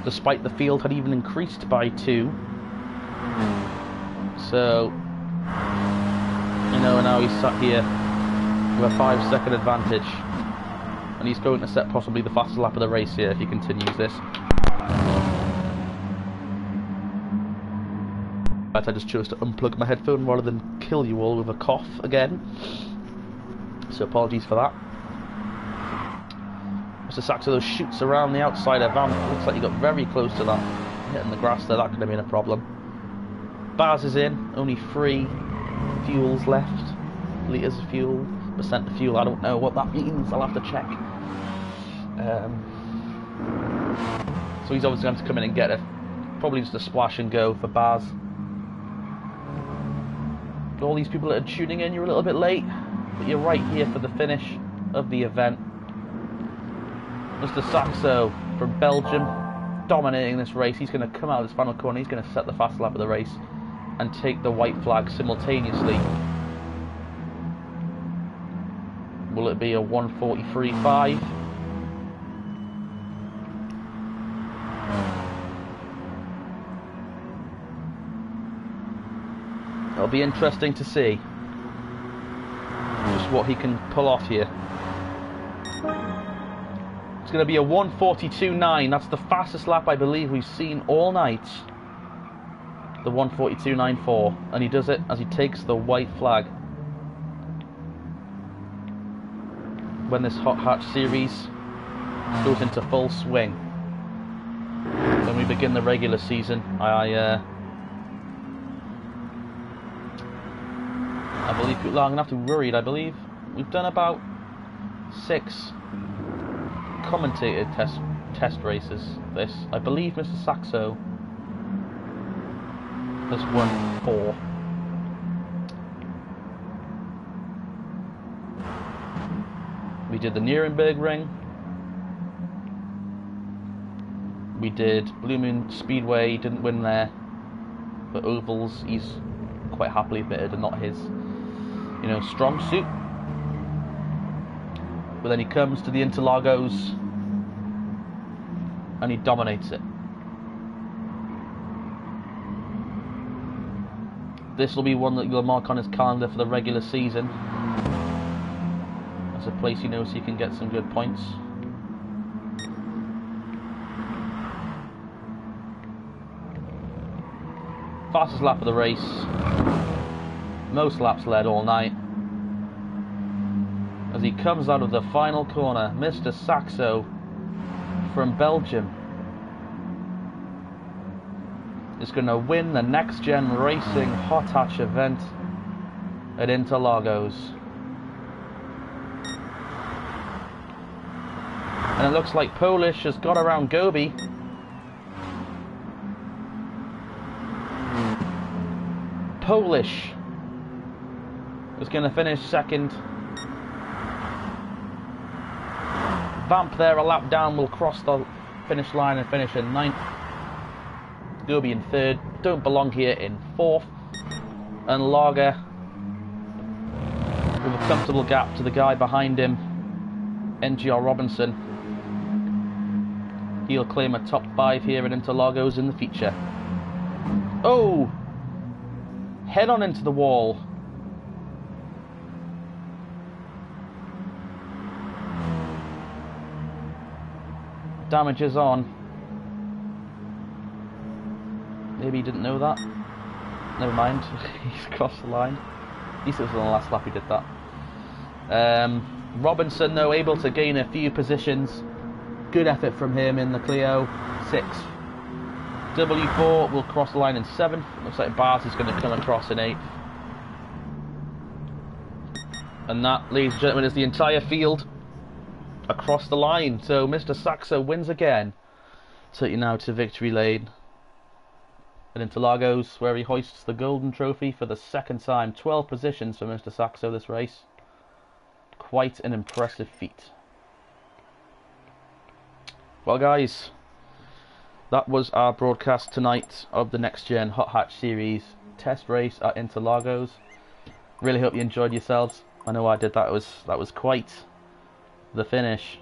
despite the field had even increased by 2. So, you know, now he's sat here with a 5-second advantage, and he's going to set possibly the fastest lap of the race here if he continues this. But I just chose to unplug my headphone rather than kill you all with a cough again, so apologies for that. Mr. Saxo though shoots around the outside of Van. Looks like he got very close to that, hitting the grass there. That could have been a problem. Baz is in, only 3 fuels left, litres of fuel, percent of fuel, I don't know what that means, I'll have to check. So he's obviously going to come in and get it, probably just a splash and go for Baz. All these people that are tuning in, you're a little bit late, but you're right here for the finish of the event. Mr. Saxo from Belgium dominating this race. He's going to come out of this final corner, he's going to set the fast lap of the race and take the white flag simultaneously. Will it be a 1:43.5? It'll be interesting to see just what he can pull off here. It's going to be a 1:42.9. That's the fastest lap I believe we've seen all night. The 1:42.94, and he does it as he takes the white flag. When this Hot Hatch series goes into full swing, when we begin the regular season, I believe people are going to have to be worried. I believe we've done about 6 commentated test races. I believe Mr. Saxo has won 4. We did the Nuremberg Ring. We did Blue Moon Speedway. He didn't win there. But ovals, he's quite happily admitted, are not his, you know, strong suit. But then he comes to the Interlagos and he dominates it. This will be one that you'll mark on his calendar for the regular season. That's a place he knows he can get some good points. Fastest lap of the race. Most laps led all night. As he comes out of the final corner, Mr. Saxo from Belgium is going to win the Next Gen Racing Hot Hatch event at Interlagos. And it looks like Polish has got around Gobi. Polish is going to finish second. Vamp there a lap down will cross the finish line and finish in 9th. Gobi in 3rd. Don't belong here in 4th. And Lager with a comfortable gap to the guy behind him, NGR Robinson. He'll claim a top 5 here at Interlagos in the feature. Oh! Head on into the wall. Damage is on. Maybe he didn't know that. Never mind. He's crossed the line. At least it was on the last lap he did that. Robinson, though, able to gain a few positions. Good effort from him in the Clio. 6th. W4 will cross the line in 7th. Looks like Bart is going to come across in 8th. And that, ladies and gentlemen, is the entire field across the line. So Mr. Saxo wins again. Take you now to victory lane at Interlagos, where he hoists the golden trophy for the 2nd time. 12 positions for Mr. Saxo this race. Quite an impressive feat. Well, guys, that was our broadcast tonight of the Next Gen Hot Hatch Series test race at Interlagos. Really hope you enjoyed yourselves. I know I did. That was quite the finish.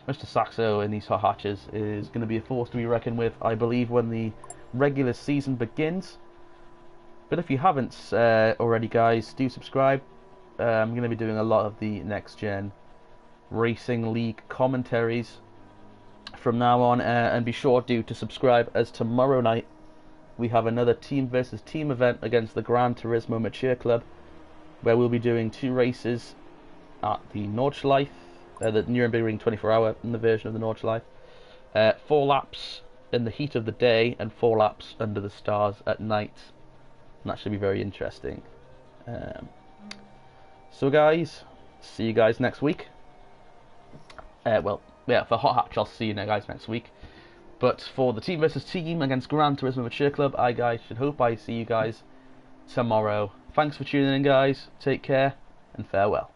Mr. Saxo in these hot hatches is going to be a force to be reckoned with, I believe, when the regular season begins. But if you haven't already, guys, do subscribe. I'm going to be doing a lot of the Next Gen Racing League commentaries from now on, and be sure to subscribe, as tomorrow night we have another team versus team event against the Gran Turismo Mature Club, where we'll be doing 2 races at the Nordschleife, the Nürburgring 24-hour in the version of the Nordschleife, 4 laps in the heat of the day and 4 laps under the stars at night, and that should be very interesting. So guys, see you guys next week. Well, yeah, for Hot Hatch I'll see you guys next week, but for the team versus team against Gran Turismo Mature Club, I should hope I see you guys tomorrow. Thanks for tuning in, guys. Take care and farewell.